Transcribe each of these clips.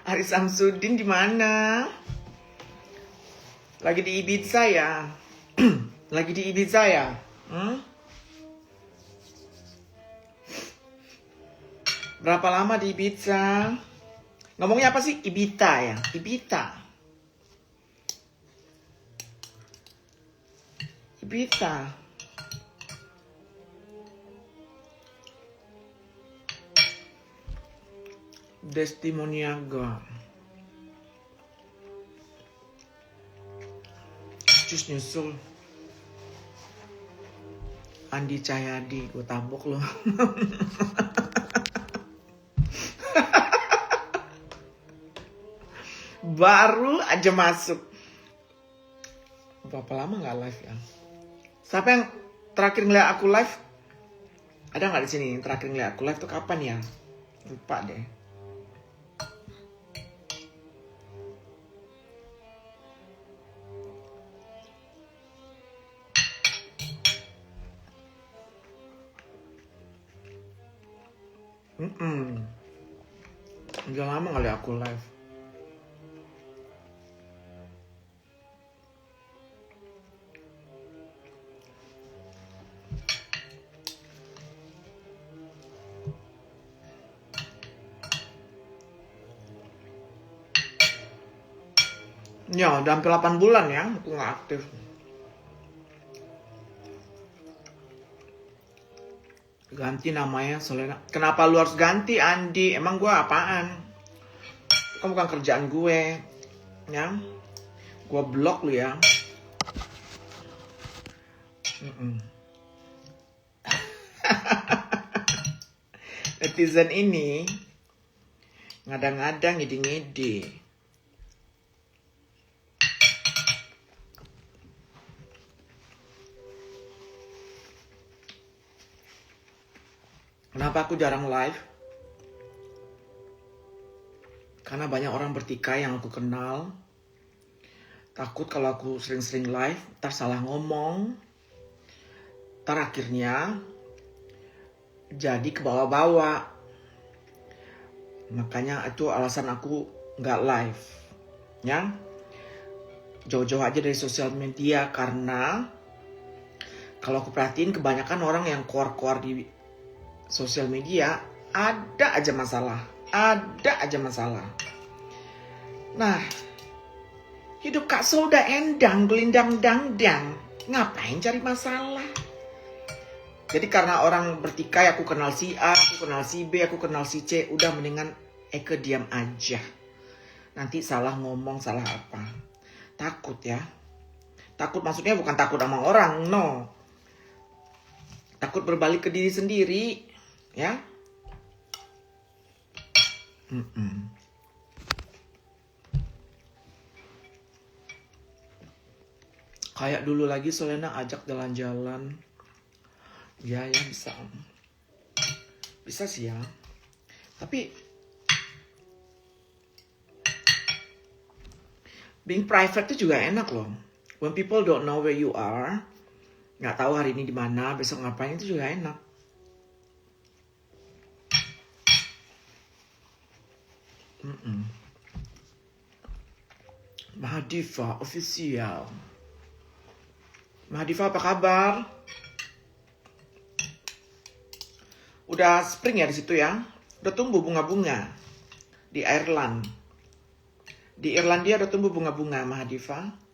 Ari Samsudin di mana? Lagi di Ibiza ya? Lagi di Ibiza ya? Berapa lama di Ibiza? Ngomongnya apa sih? Ibiza ya? Ibiza. Ibiza. Destimoniaga. Cus nyusul. Andi Cahyadi, gue tabok loh. Baru aja masuk. Berapa lama nggak live ya? Siapa yang terakhir ngeliat aku live? Ada nggak di sini yang terakhir ngeliat aku live tuh kapan ya? Lupa deh. Udah lama kali aku live. Ya, udah hampir 8 bulan ya aku nggak aktif. Ganti namanya Solena. Kenapa lu harus ganti, Andi? Emang gue apaan? Kan bukan kerjaan gue. Ya. Gue blok lu ya. Netizen ini ngadang-ngadang ngide-ngide. Kenapa aku jarang live? Karena banyak orang bertikai yang aku kenal. Takut kalau aku sering-sering live, ntar salah ngomong. Ntar akhirnya jadi ke bawah-bawah. Makanya itu alasan aku nggak live. Ya, jauh-jauh aja dari sosial media. Karena kalau aku perhatiin kebanyakan orang yang keluar-keluar di sosial media ada aja masalah. Ada aja masalah. Nah, hidup Kak Sol udah endang, gelindang dangdang. Ngapain cari masalah? Jadi karena orang bertikai, aku kenal si A, aku kenal si B, aku kenal si C. Udah mendingan Eke diam aja. Nanti salah ngomong, salah apa. Takut ya. Takut maksudnya bukan takut sama orang, no. Takut berbalik ke diri sendiri. Ya. Kayak dulu lagi Solena ajak jalan-jalan. Ya bisa. Bisa sih ya. Tapi being private itu juga enak loh. When people don't know where you are, nggak tahu hari ini di mana, besok ngapain, itu juga enak. Mahadifa official. Mahadifa apa kabar? Udah spring ya di situ ya? Udah tumbuh bunga-bunga di Ireland. Di Irlandia udah tumbuh bunga-bunga, Mahadifa.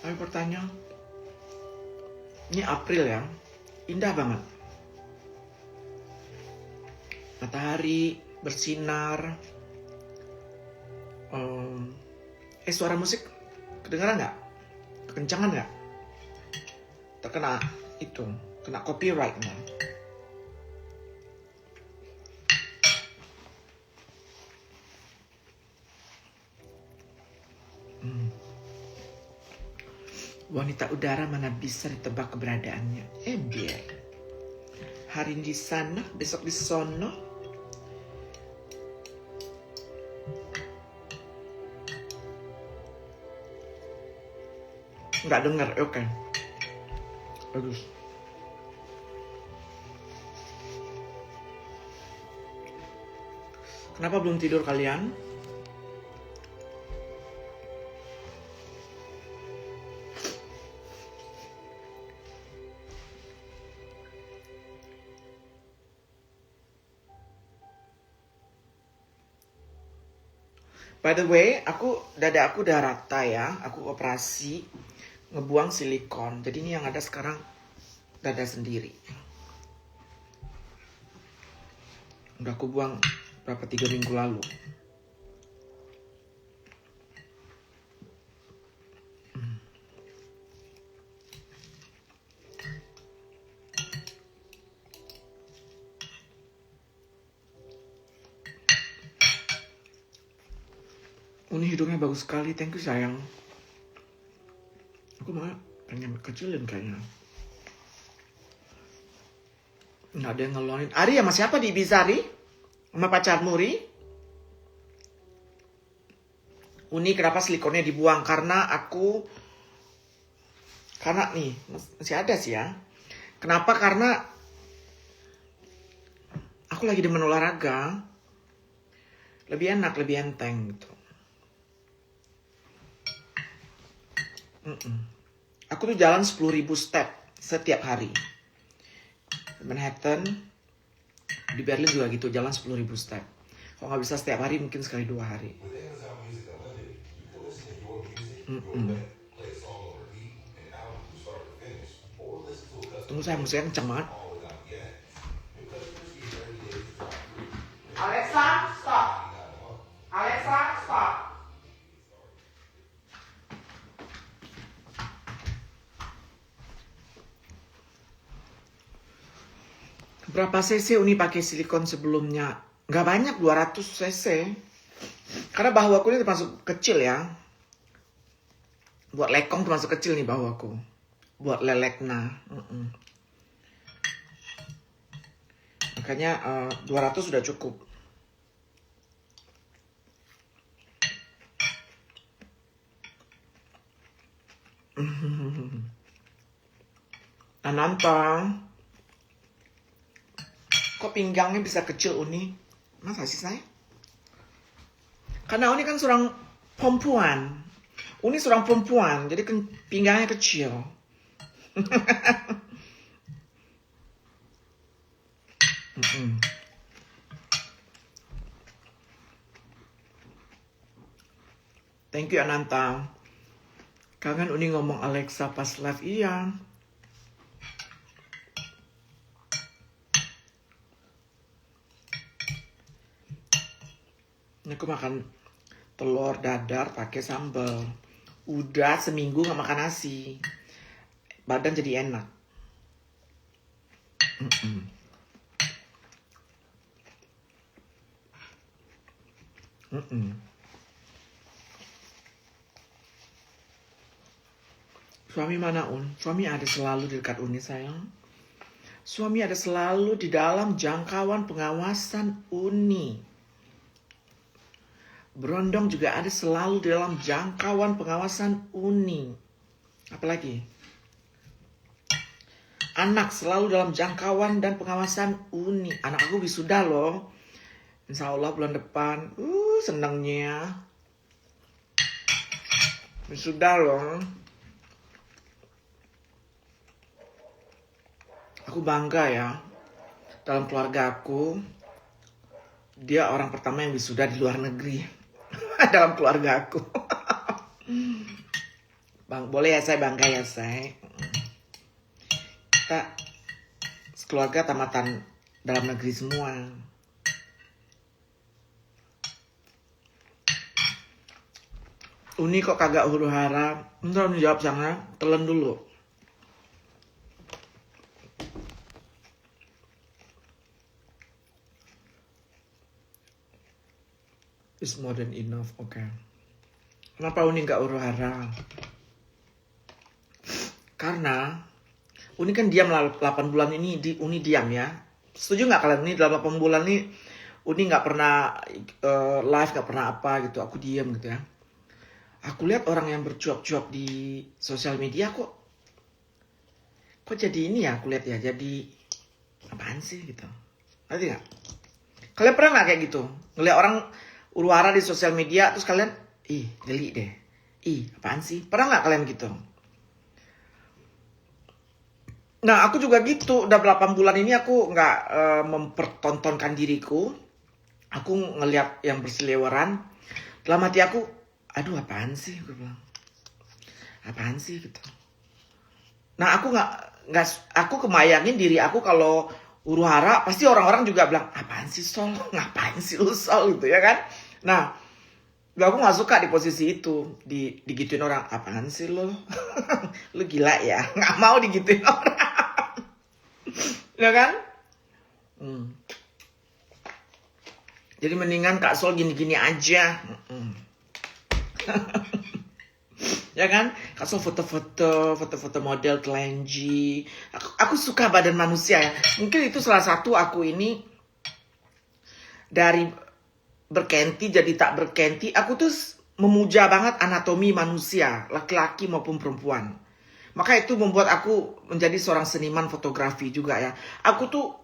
Ayo bertanya. Ini April ya. Indah banget. Matahari bersinar. Suara musik kedengaran nggak? Kekencangan nggak? terkena itu, kena copyright nah. Wanita udara mana bisa ditebak keberadaannya. Biar hari ini di sana, besok di sono. Nggak dengar, oke. Bagus. Kenapa belum tidur kalian? By the way, dada aku udah rata ya. Aku operasi ngebuang silikon. Jadi ini yang ada sekarang dada sendiri. Udah aku buang berapa 3 minggu lalu. Ini hidungnya bagus sekali, thank you sayang. Aku malah pengen kecilin kayaknya. Nggak ada yang ngeluarin. Ari sama siapa di Ibiza, Ari? Sama pacarmu, Ri? Uni kenapa silikonnya dibuang? Karena nih, masih ada sih ya. Kenapa? Karena aku lagi demen olahraga. Lebih enak, lebih enteng gitu. Aku tuh jalan 10.000 step setiap hari. Di Manhattan, di Berlin juga gitu, jalan 10.000 step. Kalau nggak bisa setiap hari, mungkin sekali 2 hari. Tunggu saya, musiknya kenceng banget. Alexa, stop. Alexa, stop. Berapa cc Uni pakai silikon sebelumnya? Nggak banyak, 200 cc. Karena bahu aku ini termasuk kecil ya. Buat lekong termasuk kecil nih bahu aku. Buat lelekna. Makanya 200 sudah cukup. Nonton. Kok pinggangnya bisa kecil Uni? Masa sih saya? Karena Uni kan seorang perempuan. Uni seorang perempuan, jadi kan pinggangnya kecil. Thank you Ananta. Kangen Uni ngomong Alexa pas live, iya. Ini aku makan telur dadar pakai sambal. Udah seminggu gak makan nasi. Badan jadi enak. Suami mana Un? Suami ada selalu di dekat Uni sayang. Suami ada selalu di dalam jangkauan pengawasan Uni. Berondong juga ada selalu di dalam jangkauan pengawasan Uni. Apalagi? Anak selalu dalam jangkauan dan pengawasan Uni. Anak aku wisuda loh. Insya Allah bulan depan. Senangnya. Wisuda loh. Aku bangga ya. Dalam keluarga aku, dia orang pertama yang wisuda di luar negeri. Dalam keluarga aku. Boleh ya saya bangga ya saya. Kita keluarga tamatan dalam negeri semua. Uni kok kagak huru hara? Bentar Uni jawab sana, telan dulu. Is more than enough. Oke. Kenapa Uni nggak huru hara? Karena Uni kan diam 8 bulan ini, Uni diam ya. Setuju nggak kalian? Ini dalam 8 bulan ini Uni nggak pernah live, nggak pernah apa gitu. Aku diam gitu ya. Aku lihat orang yang bercuap-cuap di sosial media kok jadi ini ya, aku lihat ya, jadi apaan sih gitu. Ngerti nggak? Kalian pernah nggak kayak gitu? Ngeliat orang huru hara di sosial media, terus kalian, ih geli deh. Ih apaan sih? Pernah nggak kalian gitu? Nah aku juga gitu, udah 8 bulan ini aku nggak mempertontonkan diriku. Aku ngeliat yang berseliweran. Dalam hati aku, aduh apaan sih? Gue bilang, apaan sih gitu. Nah aku aku kebayangin diri aku kalau huru hara, pasti orang-orang juga bilang, apaan sih Sol? Ngapain sih lu Sol? Gitu ya kan. Nah aku gak suka di posisi itu. Digituin orang, apaan sih lu? Lu gila ya? Gak mau digituin orang. Ya kan? Jadi mendingan Kak Sol gini-gini aja. Ya kan? Kak Sol foto-foto model telanji. Aku suka badan manusia ya. Mungkin itu salah satu aku ini dari berkenti jadi tak berkenti. Aku tuh memuja banget anatomi manusia, laki-laki maupun perempuan. Maka itu membuat aku menjadi seorang seniman fotografi juga ya. Aku tuh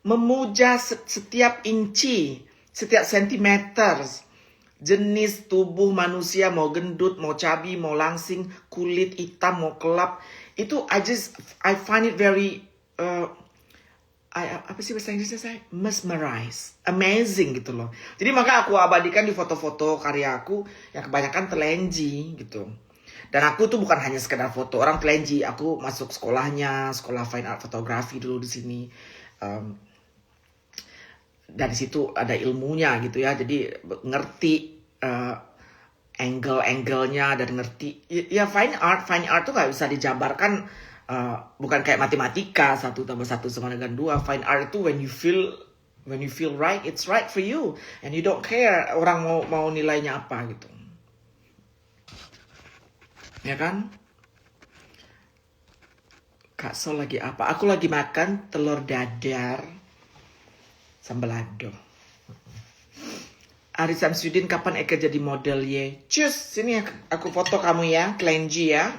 memuja setiap inci, setiap sentimeter jenis tubuh manusia, mau gendut, mau cabi, mau langsing, kulit hitam, mau kelap. Itu I find it very apa sih bahasa Inggrisnya saya? Mesmerize, amazing gitu loh. Jadi maka aku abadikan di foto-foto karya aku yang kebanyakan telenji gitu. Dan aku tuh bukan hanya sekedar foto orang telenji. Aku masuk sekolahnya, sekolah fine art fotografi dulu di sini. Dari situ ada ilmunya gitu ya. Jadi ngerti angle-angle-nya dan ngerti. Ya fine art tuh gak bisa dijabarkan. Bukan kayak matematika 1 tambah 1 sama dengan 2. Fine art itu when you feel right, it's right for you, and you don't care orang mau nilainya apa gitu. Ya kan? Kak Sol lagi apa? Aku lagi makan telur dadar sambal lado. Ari Samsudin, kapan Eka jadi model ye? Cus, sini aku foto kamu ya, kelenji ya.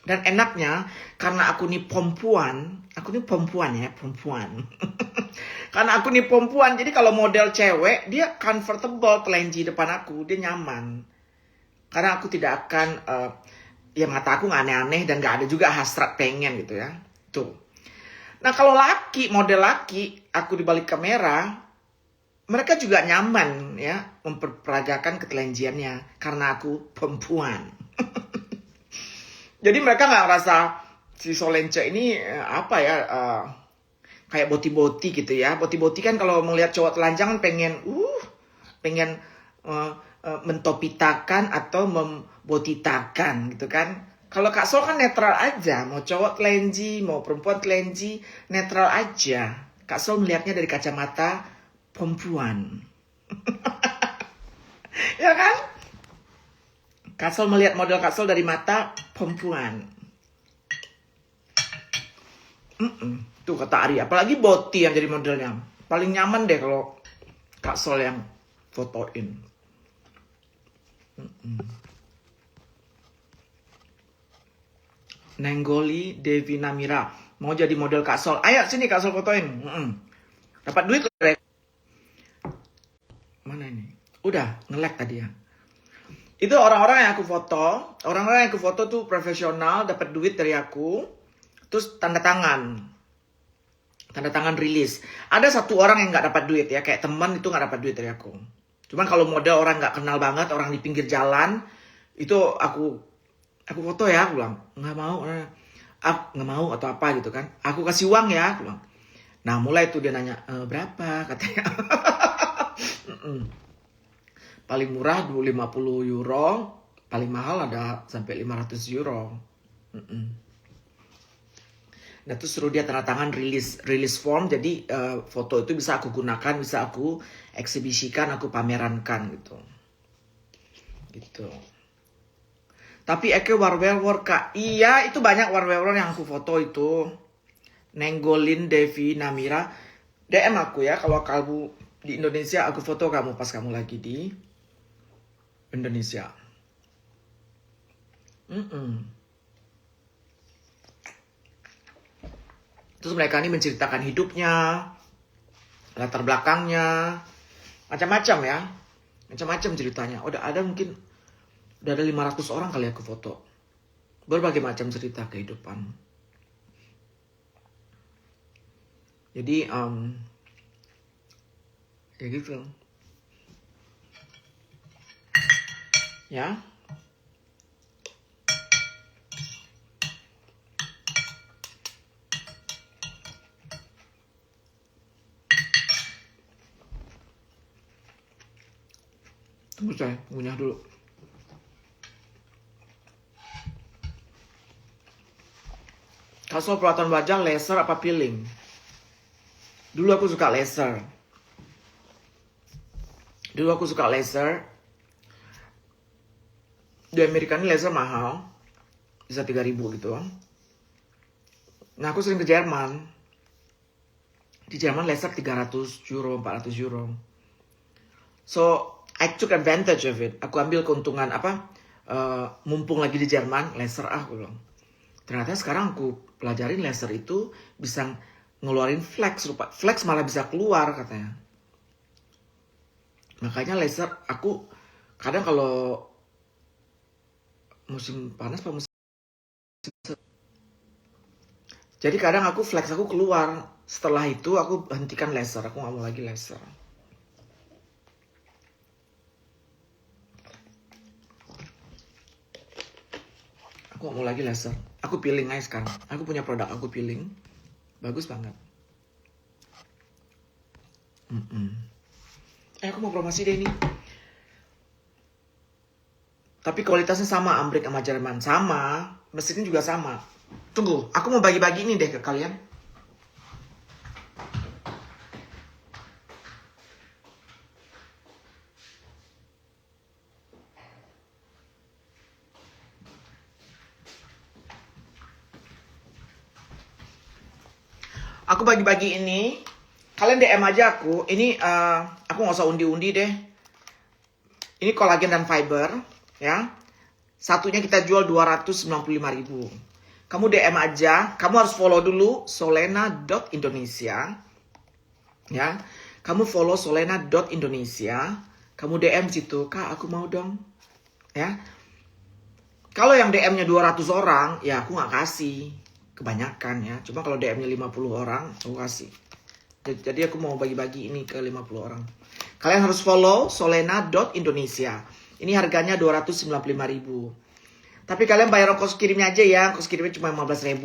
Dan enaknya, karena aku nih perempuan ya, perempuan. Karena aku nih perempuan, jadi kalau model cewek, dia comfortable telenji depan aku, dia nyaman. Karena aku tidak akan, ya mata aku gak aneh-aneh dan gak ada juga hasrat pengen gitu ya. Tuh. Nah kalau model laki, aku di balik kamera, mereka juga nyaman ya memperagakan ketelenjiannya karena aku perempuan. Jadi mereka nggak ngerasa si Solence ini apa ya kayak boti-boti gitu ya. Boti-boti kan kalau melihat cowok telanjang pengen mentopitakan atau membotitakan gitu kan. Kalau Kak Sol kan netral aja, mau cowok telenji, mau perempuan telenji, netral aja. Kak Sol melihatnya dari kacamata perempuan. Ya kan? Kak Sol melihat model Kak Sol dari mata perempuan. Tuh kata Ari, apalagi Boti yang jadi modelnya. Paling nyaman deh kalau Kak Sol yang fotoin. Nenggoli Devi Namira mau jadi model Kak Sol. Ayo sini Kak Sol fotoin. Dapat duit loh. Mana ini? Udah nge-lag tadi ya. Itu orang-orang yang aku foto. Orang-orang yang aku foto tuh profesional, dapat duit dari aku. Terus tanda tangan rilis. Ada satu orang yang nggak dapat duit ya, kayak teman itu nggak dapat duit dari aku. Cuman kalau model orang nggak kenal banget, orang di pinggir jalan, itu aku foto ya, aku bilang nggak mau atau apa gitu kan. Aku kasih uang ya, aku bilang. Nah mulai tuh dia nanya berapa katanya. Paling murah 50 euro, paling mahal ada sampai 500 euro. Nah terus suruh dia tanda tangan rilis form. Jadi foto itu bisa aku gunakan, bisa aku eksibisikan, aku pamerankan gitu. Gitu. Tapi eke warwelwor kak. Iya itu banyak warwelwor yang aku foto itu. Nenggolin, Devi, Namira. DM aku ya kalau kamu di Indonesia, aku foto kamu pas kamu lagi di Indonesia. Terus mereka ini menceritakan hidupnya, latar belakangnya, macam-macam ya. Macam-macam ceritanya. Udah ada 500 orang kali aku foto. Berbagai macam cerita kehidupan. Jadi ya gitu. Ya. Tunggu saya ngunyah dulu. Kalau soal perawatan wajah, laser apa peeling? Dulu aku suka laser. Di Amerika ini laser mahal. Bisa 3.000 gitu. Nah aku sering ke Jerman. Di Jerman laser 300 euro, 400 euro. So I took advantage of it. Aku ambil keuntungan mumpung lagi di Jerman, laser aku bilang. Ternyata sekarang aku pelajarin laser itu bisa ngeluarin flex. Flex malah bisa keluar katanya. Makanya laser aku kadang kalau musim panas jadi kadang flex aku keluar. Setelah itu aku hentikan laser. Aku gak mau lagi laser. Aku gak mau lagi laser. Aku peeling aja sekarang. Aku punya produk aku peeling. Bagus banget. Aku mau promosi deh ini. Tapi kualitasnya sama, Amrik sama Jerman. Sama. Mesinnya juga sama. Tunggu, aku mau bagi-bagi ini deh ke kalian. Aku bagi-bagi ini. Kalian DM aja aku. Ini aku gak usah undi-undi deh. Ini kolagen dan fiber. Ya. Satunya kita jual 295.000. Kamu DM aja. Kamu harus follow dulu solena.indonesia. Ya. Kamu follow solena.indonesia. Kamu DM situ. Kak aku mau dong. Ya. Kalau yang DM-nya 200 orang. Ya aku gak kasih. Kebanyakan ya. Cuma kalau DM-nya 50 orang. Aku kasih. Jadi aku mau bagi-bagi ini ke 50 orang. Kalian harus follow solena.indonesia. Ini harganya 295.000. Tapi kalian bayar ongkos kirimnya aja ya. Ongkos kirimnya cuma 15.000.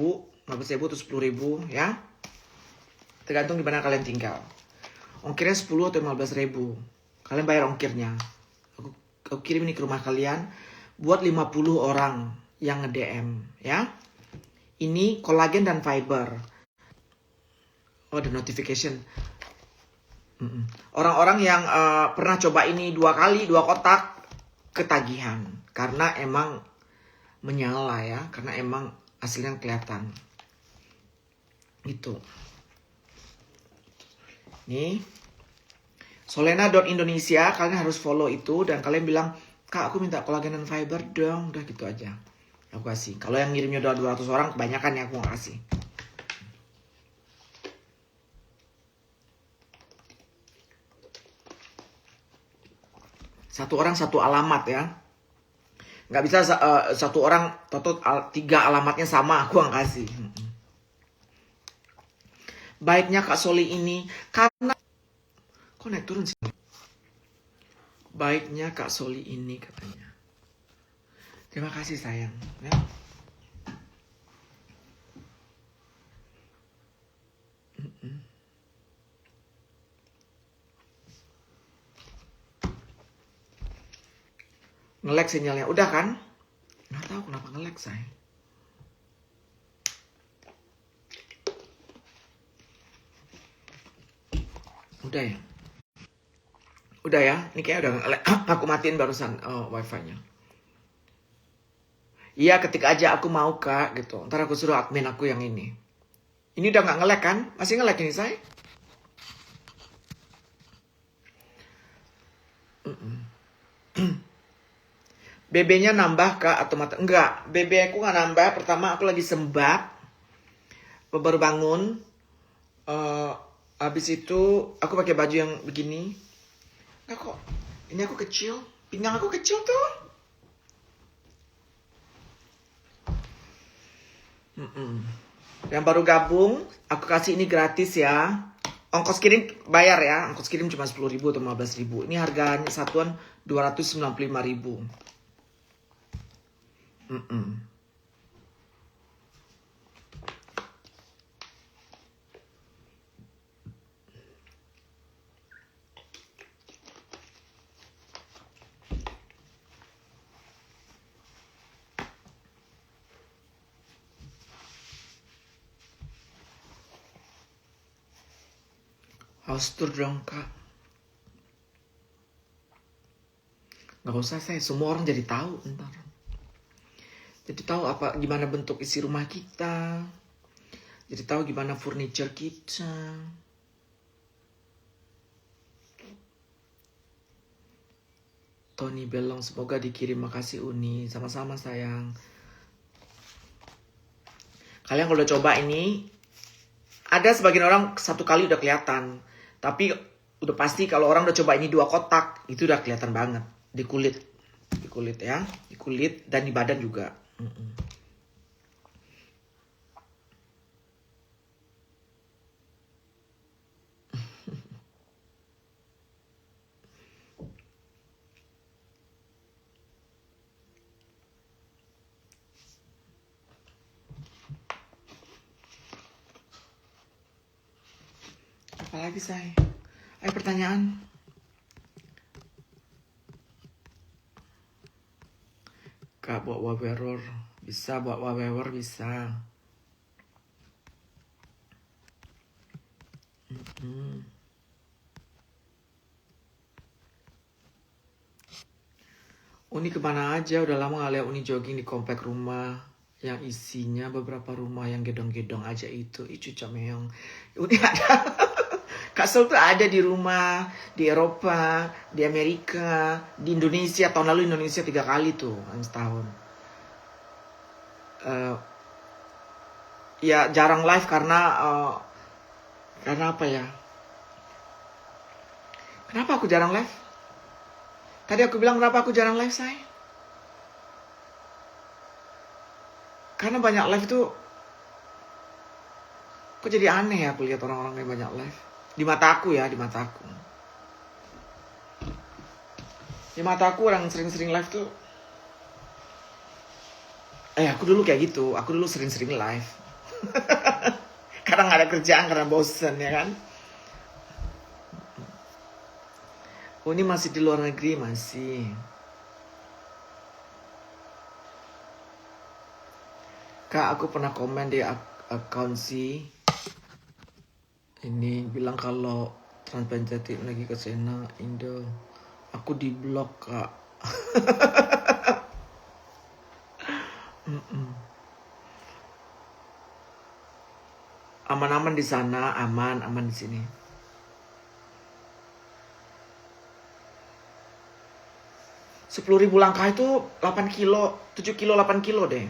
15.000 atau 10.000 ya. Tergantung di mana kalian tinggal. Ongkirnya 10 atau 15.000. Kalian bayar ongkirnya. Aku kirim ini ke rumah kalian. Buat 50 orang yang nge-DM ya. Ini kolagen dan fiber. Oh, the notification. Orang-orang yang pernah coba ini 2 kali, 2 kotak, ketagihan. Karena emang menyala ya. Karena emang hasilnya kelihatan. Gitu. Nih. Solena.indonesia. Kalian harus follow itu. Dan kalian bilang, Kak aku minta kolagen dan fiber dong. Udah gitu aja. Aku kasih. Kalau yang ngirimnya udah 200 orang, kebanyakan ya aku gak kasih. Satu orang satu alamat ya. Nggak bisa satu orang toto 3 alamatnya sama. Aku nggak kasih. Baiknya Kak Soli ini karena kok naik turun sih. Baiknya Kak Soli ini katanya. Terima kasih sayang. Ya. Nge-lag sinyalnya. Udah kan? Nggak tahu kenapa nge-lag, say. Udah ya? Udah ya? Ini kayaknya udah aku matiin barusan wifi-nya. Iya, ketik aja aku mau Kak gitu. Ntar aku suruh admin aku yang ini. Ini udah nggak nge-lag kan? Masih nge-lag ini saya? BB-nya nambah Kak atau mata? Enggak, BB aku nggak nambah. Pertama aku lagi sembab. Baru bangun. Habis itu aku pakai baju yang begini. Enggak kok. Ini aku kecil. Pinggang aku kecil tuh. Yang baru gabung, aku kasih ini gratis ya. Ongkos kirim bayar ya. Ongkos kirim cuma 10.000 atau 15.000. Ini harganya satuan 295.000. House tour dong Kak. Gak usah saya, semua orang jadi tahu ntar. Jadi tahu gimana bentuk isi rumah kita. Jadi tahu gimana furniture kita. Tony Belong, semoga dikirim. Makasih Uni, sama-sama sayang. Kalian kalau udah coba ini, ada sebagian orang satu kali udah kelihatan. Tapi udah pasti kalau orang udah coba ini 2 kotak, itu udah kelihatan banget. Di kulit ya. Di kulit dan di badan juga. Apalagi saya? Ayo pertanyaan. Kak, buat wawewer bisa, buat wawewer bisa. Uni kemana aja? Udah lama gak lihat Uni jogging di komplek rumah yang isinya beberapa rumah yang gedong-gedong aja itu. Icu cameong. Uni ada. Kak Sol tuh ada di rumah, di Eropa, di Amerika, di Indonesia. Tahun lalu Indonesia 3 kali tuh, setahun. Ya jarang live karena apa ya? Kenapa aku jarang live? Tadi aku bilang kenapa aku jarang live, say? Karena banyak live tuh, kok jadi aneh ya aku lihat orang-orang yang banyak live. Di mata aku ya, di mata aku. Di mata aku orang sering-sering live tuh. Aku dulu kayak gitu. Aku dulu sering-sering live. Karena gak ada kerjaan, karena bosen ya kan. Oh ini masih di luar negeri, masih. Kak, aku pernah komen di account sih. Ini bilang kalau Transpenjatik lagi ke sana Indo. Aku di blok Kak. Aman-aman di sana, aman di sini. $10.000 langkah itu 8 kilo, 7 kilo, 8 kilo deh.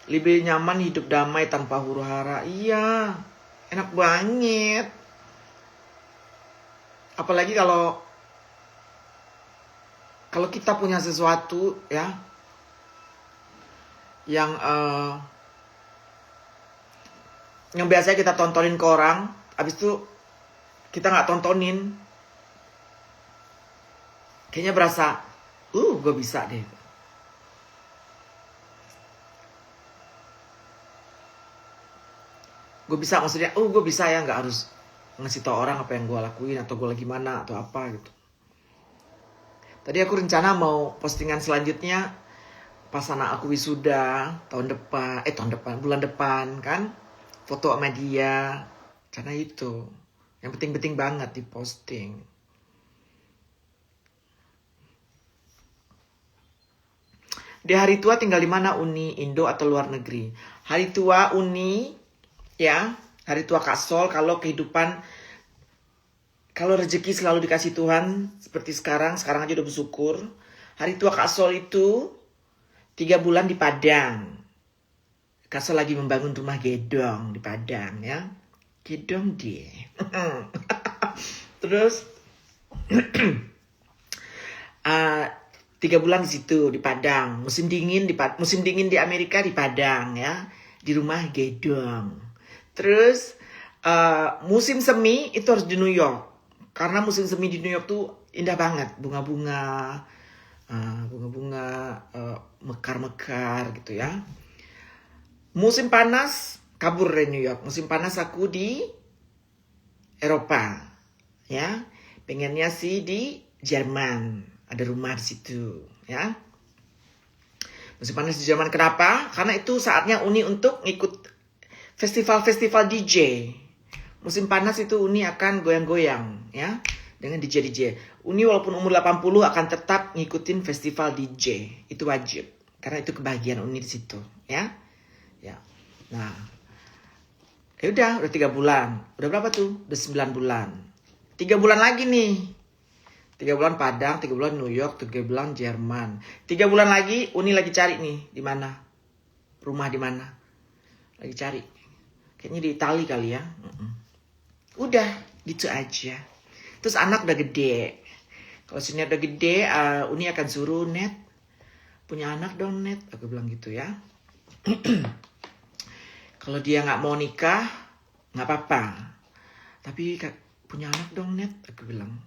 Lebih nyaman hidup damai tanpa huru hara. Iya, enak banget. Apalagi kalau kita punya sesuatu ya yang biasanya kita tontonin ke orang, habis itu kita nggak tontonin, kayaknya berasa, gue bisa deh. Gue bisa, maksudnya, gue bisa ya, nggak harus ngasih tau orang apa yang gue lakuin atau gue lagi mana atau apa gitu. Tadi aku rencana mau postingan selanjutnya pas anak aku wisuda bulan depan kan, foto sama dia, Karena itu yang penting-penting banget diposting. Di hari tua tinggal di mana, Uni? Indo atau luar negeri? Hari tua Uni, ya. Hari tua Kak Sol, kalau kehidupan, kalau rezeki selalu dikasih Tuhan, seperti sekarang aja udah bersyukur. Hari tua Kak Sol itu 3 bulan di Padang. Kak Sol lagi membangun rumah gedong di Padang, ya. Gedong dia. Terus 3 bulan di situ di Padang. Musim dingin di Amerika di Padang, ya, di rumah gedong. Terus musim semi itu harus di New York, karena musim semi di New York tuh indah banget, bunga-bunga mekar-mekar gitu ya. Musim panas kabur dari New York. Musim panas aku di Eropa, ya. Pengennya sih di Jerman. Ada rumah di situ, ya. Musim panas di Jerman, kenapa? Karena itu saatnya Uni untuk ngikut festival-festival DJ. Musim panas itu Uni akan goyang-goyang, ya, dengan DJ. Uni walaupun umur 80 akan tetap ngikutin festival DJ. Itu wajib. Karena itu kebahagiaan Uni di situ, ya. Ya. Nah, udah 3 bulan. Udah berapa tuh? Udah 9 bulan. 3 bulan lagi nih. 3 bulan Padang, 3 bulan New York, 3 bulan Jerman. 3 bulan lagi Uni lagi cari nih, di mana? Rumah di mana? Lagi cari. Kayaknya di Itali kali ya. Udah, gitu aja. Terus anak udah gede. Kalau si Net udah gede, Uni akan suruh, Net, punya anak dong, Net. Aku bilang gitu ya. Kalau dia nggak mau nikah, nggak apa-apa. Tapi punya anak dong, Net. Aku bilang.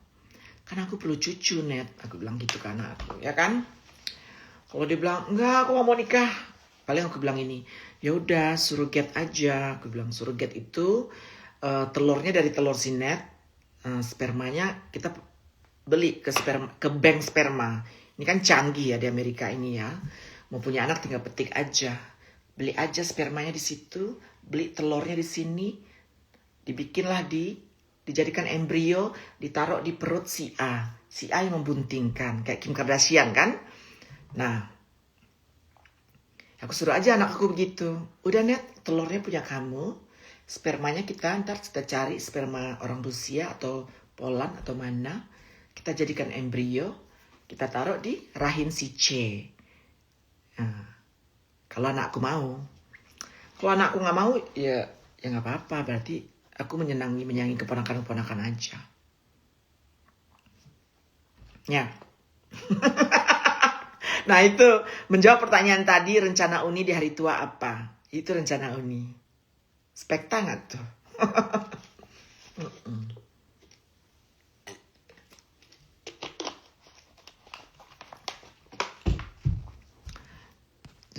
Kan aku perlu cucu, Net. Aku bilang gitu ke anak aku, ya kan? Kalau dia bilang, enggak, aku gak mau nikah. Paling aku bilang ini, ya udah surrogate aja. Aku bilang surrogate itu telurnya dari telur si Net, spermanya kita beli ke bank sperma. Ini kan canggih ya di Amerika ini ya. Mau punya anak tinggal petik aja. Beli aja spermanya di situ, beli telurnya di sini, dibikinlah dijadikan embrio, ditaruh di perut si A. Si A yang membuntingkan, kayak Kim Kardashian kan. Nah, aku suruh aja anak aku begitu. Udah, Net, telurnya punya kamu. Spermanya ntar kita cari sperma orang Rusia atau Poland atau mana. Kita jadikan embrio, kita taruh di rahim si C. Nah, kalau anakku mau. Kalau anakku nggak mau, ya nggak apa-apa. Berarti aku menyenangi keponakan-keponakan aja. Ya. Nah itu, menjawab pertanyaan tadi, rencana Uni di hari tua apa? Itu rencana Uni. Spekta nggak tuh?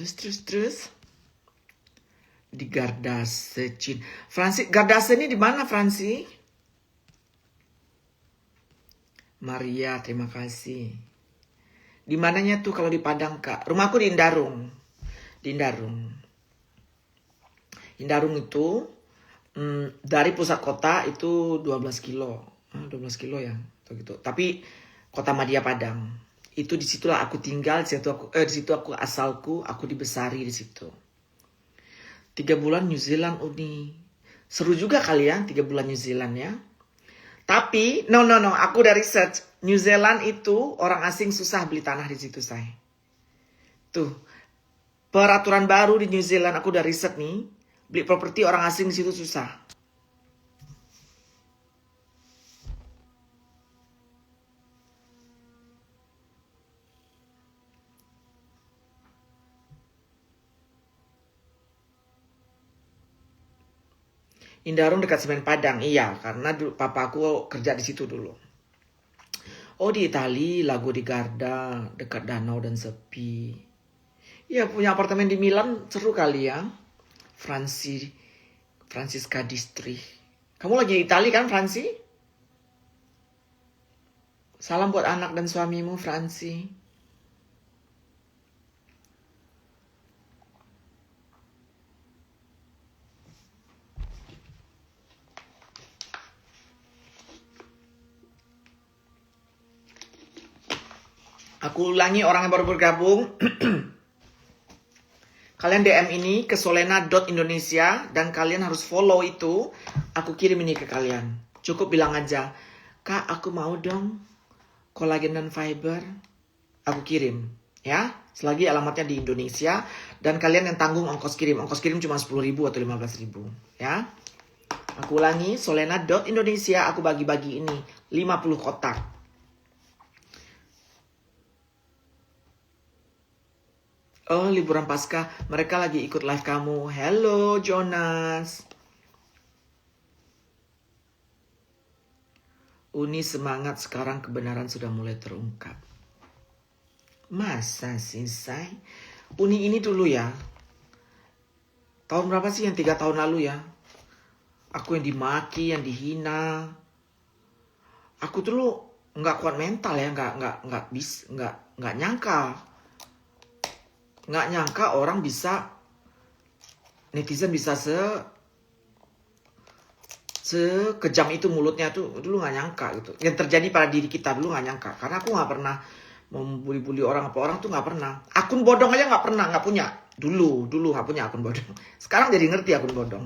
Terus. Di Gardase, Cina. Fransi, Gardase ini di mana, Fransi? Maria, terima kasih. Di mananya tuh kalau di Padang, Kak? Rumahku di Indarung. Di Indarung. Indarung itu dari pusat kota itu 12 kilo. 12 kilo ya, gitu. Tapi Kota Madia Padang. Itu disitulah aku tinggal, di situ aku asalku, aku dibesari di situ. 3 bulan New Zealand, Uni. Seru juga kali ya 3 bulan New Zealand ya. Tapi, no. Aku udah research. New Zealand itu orang asing susah beli tanah di situ, say. Tuh. Peraturan baru di New Zealand, aku udah riset nih. Beli properti orang asing di situ susah. Indarung dekat Semen Padang, iya, karena dulu papaku kerja di situ dulu. Oh, di Itali, Lago di Garda, dekat danau dan sepi. Iya, punya apartemen di Milan, seru kali ya. Francisca District. Kamu lagi di Itali kan, Fransi? Salam buat anak dan suamimu, Fransi. Aku ulangi orang yang baru bergabung. Kalian DM ini ke solena.indonesia dan kalian harus follow itu. Aku kirim ini ke kalian. Cukup bilang aja, Kak aku mau dong kolagen dan fiber. Aku kirim. Ya, selagi alamatnya di Indonesia. Dan kalian yang tanggung ongkos kirim. Ongkos kirim cuma 10.000 atau 15.000. Ya. Aku ulangi, solena.indonesia. Aku bagi-bagi ini 50 kotak. Oh, liburan pasca. Mereka lagi ikut live kamu. Hello, Jonas. Uni semangat, sekarang kebenaran sudah mulai terungkap. Masa sih, say? Uni ini dulu ya. Tahun berapa sih yang 3 tahun lalu ya? Aku yang dimaki, yang dihina. Aku dulu nggak kuat mental ya, nggak nyangka. Nggak nyangka orang bisa, netizen bisa sekejam itu mulutnya tuh, dulu nggak nyangka gitu. Yang terjadi pada diri kita dulu nggak nyangka. Karena aku nggak pernah membuli-buli orang, apa orang tuh nggak pernah. Akun bodong aja nggak pernah, nggak punya. Dulu nggak punya akun bodong. Sekarang jadi ngerti akun bodong.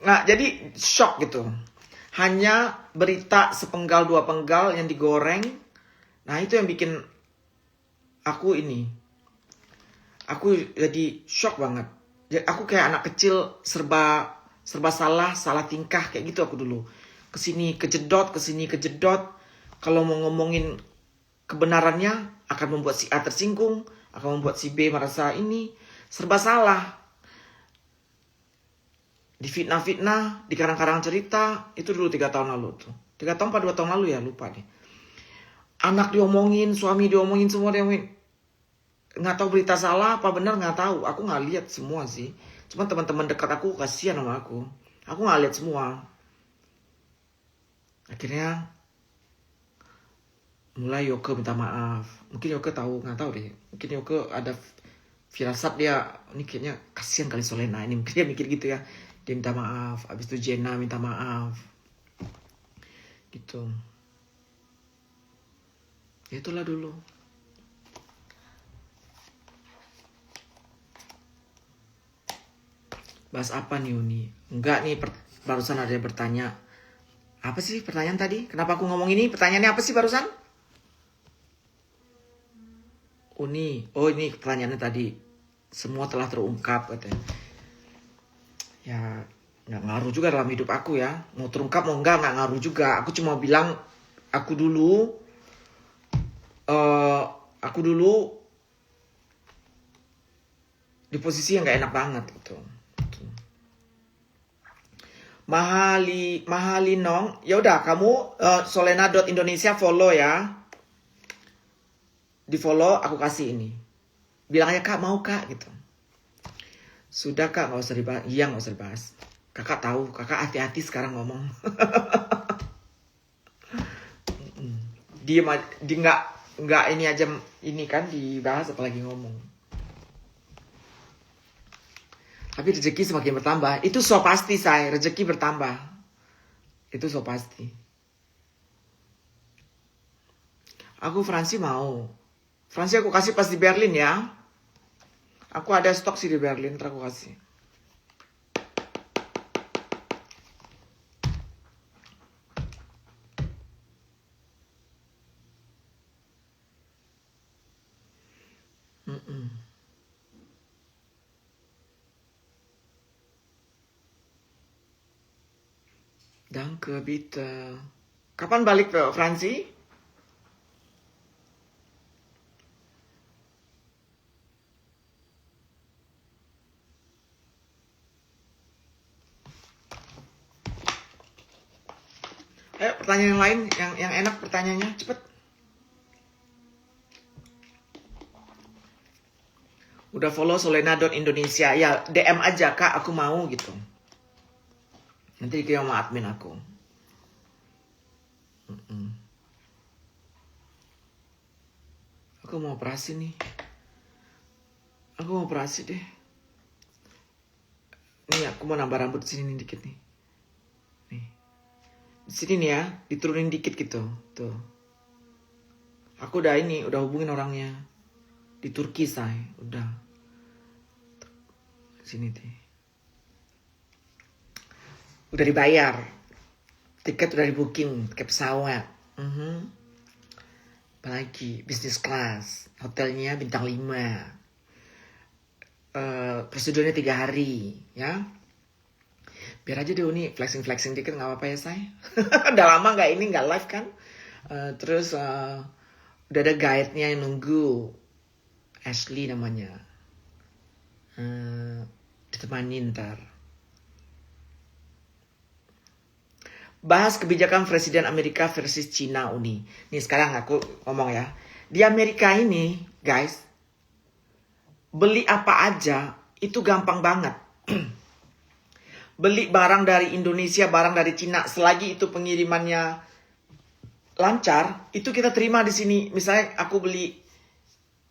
Jadi shock gitu. Hanya berita sepenggal 2 penggal yang digoreng. Nah itu yang bikin aku jadi shock banget. Jadi aku kayak anak kecil serba salah tingkah kayak gitu aku dulu. Kesini kejedot. Kalau mau ngomongin kebenarannya akan membuat si A tersinggung, akan membuat si B merasa ini serba salah. Difitnah, dikarang-karang cerita, itu dulu 3 tahun lalu tuh. 3 tahun apa 2 tahun lalu ya, lupa deh. Anak diomongin, suami diomongin, semua diomongin. Nggak tahu berita salah apa benar, nggak tahu. Aku nggak lihat semua sih. Cuma teman-teman dekat aku kasihan sama aku. Aku nggak lihat semua. Akhirnya mulai Yoke minta maaf. Mungkin Yoke tahu, nggak tahu deh. Mungkin Yoke ada firasat dia, ini kayaknya kasihan kali Solena ini. Mungkin dia mikir gitu ya. Dia minta maaf. Abis itu Jenna minta maaf. Gitu. Ya itulah dulu. Bahas apa nih Uni? Enggak nih, barusan ada yang bertanya. Apa sih pertanyaan tadi? Kenapa aku ngomong ini? Pertanyaannya apa sih barusan? Uni, oh ini pertanyaannya tadi. Semua telah terungkap katanya. Ya nggak ngaruh juga dalam hidup aku ya. Mau terungkap mau nggak ngaruh juga. Aku cuma bilang aku dulu di posisi yang nggak enak banget gitu. Mahalinong, ya udah kamu solena.indonesia follow ya. Di follow aku kasih ini. Bilang aja Kak mau Kak gitu. Sudah Kak nggak usah dibahas. Iya nggak usah dibahas. Kakak tahu, kakak hati-hati sekarang ngomong. Dia nggak ini aja ini kan dibahas apalagi ngomong. Tapi rezeki semakin bertambah. Itu so pasti say, rezeki bertambah. Itu so pasti. Aku Fransi mau. Fransi aku kasih pas di Berlin ya. Aku ada stok sih di Berlin, ntar aku kasih. Danke bitte. Kapan balik ke Fransi? Pertanyaan yang lain, yang enak pertanyaannya, cepet. Udah follow solena.indonesia, ya DM aja Kak, aku mau gitu. Nanti dikirim sama admin aku. Aku mau operasi nih. Aku mau operasi deh. Nih aku mau nambah rambut sini nih dikit nih. Nih. Di sini nih ya, diturunin dikit gitu. Tuh. Aku udah hubungin orangnya di Turki, say. Udah. Sini deh. Udah dibayar. Tiket udah di booking, tiket pesawat. Apalagi business class, hotelnya bintang 5. Prosedurnya 3 hari, ya. Biar aja deh Uni flexing dikit, nggak apa-apa ya, say. Udah lama nggak live kan. Terus udah ada guide-nya yang nunggu, Ashley namanya. Ditemani ntar. Bahas kebijakan Presiden Amerika versus Cina, Uni. Nih sekarang aku ngomong ya. Di Amerika ini, guys, beli apa aja itu gampang banget. Beli barang dari Indonesia, barang dari Cina, selagi itu pengirimannya lancar, itu kita terima di sini. Misalnya aku beli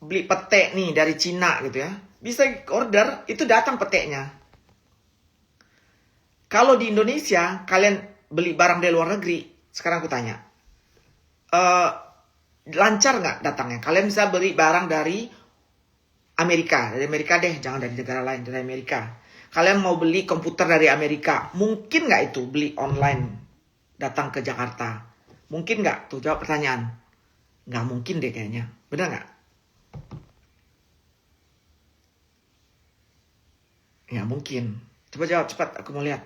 pete nih dari Cina gitu ya. Bisa order, itu datang petenya. Kalau di Indonesia, kalian beli barang dari luar negeri, sekarang aku tanya, lancar nggak datangnya? Kalian bisa beli barang dari Amerika deh, jangan dari negara lain, dari Amerika. Kalian mau beli komputer dari Amerika, mungkin nggak itu beli online datang ke Jakarta? Mungkin nggak? Tuh jawab pertanyaan. Nggak mungkin deh kayaknya, benar nggak? Nggak mungkin. Coba jawab cepat, aku mau lihat.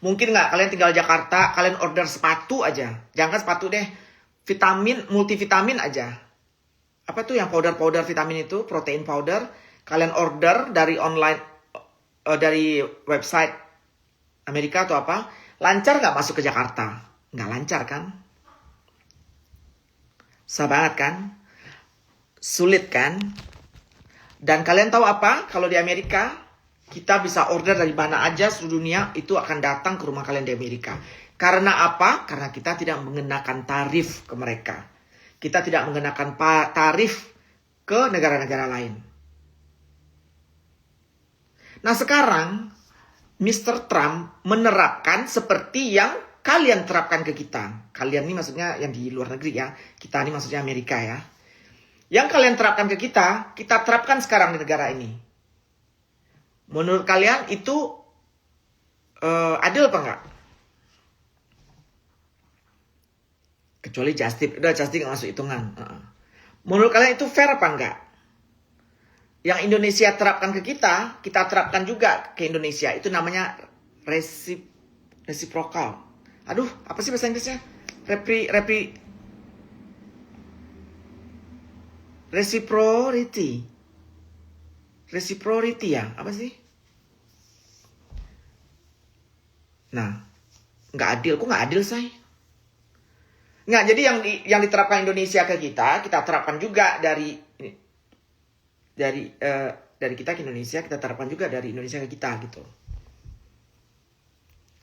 Mungkin nggak kalian tinggal Jakarta, kalian order sepatu aja. Jangan sepatu deh, multivitamin aja. Apa tuh yang powder vitamin itu, protein powder. Kalian order dari online, dari website Amerika atau apa. Lancar nggak masuk ke Jakarta? Nggak lancar kan? Susah banget kan? Sulit kan? Dan kalian tahu apa? Kalau di Amerika, kita bisa order dari mana aja seluruh dunia, itu akan datang ke rumah kalian di Amerika. Karena apa? Karena kita tidak mengenakan tarif ke mereka. Kita tidak mengenakan tarif ke negara-negara lain. Nah sekarang, Mr. Trump menerapkan seperti yang kalian terapkan ke kita. Kalian ini maksudnya yang di luar negeri ya. Kita ini maksudnya Amerika ya. Yang kalian terapkan ke kita terapkan sekarang di negara ini. Menurut kalian itu adil apa enggak? Kecuali Justip. Udah Justip nggak masuk hitungan. Menurut kalian itu fair apa enggak? Yang Indonesia terapkan ke kita terapkan juga ke Indonesia. Itu namanya reciprocal. Aduh, apa sih bahasa Inggrisnya? Reciprocity. Reciprocity ya? Apa sih? Nah, nggak adil. Kok nggak adil, say? Nggak, jadi yang diterapkan Indonesia ke kita terapkan juga dari kita ke Indonesia, kita terapkan juga dari Indonesia ke kita gitu.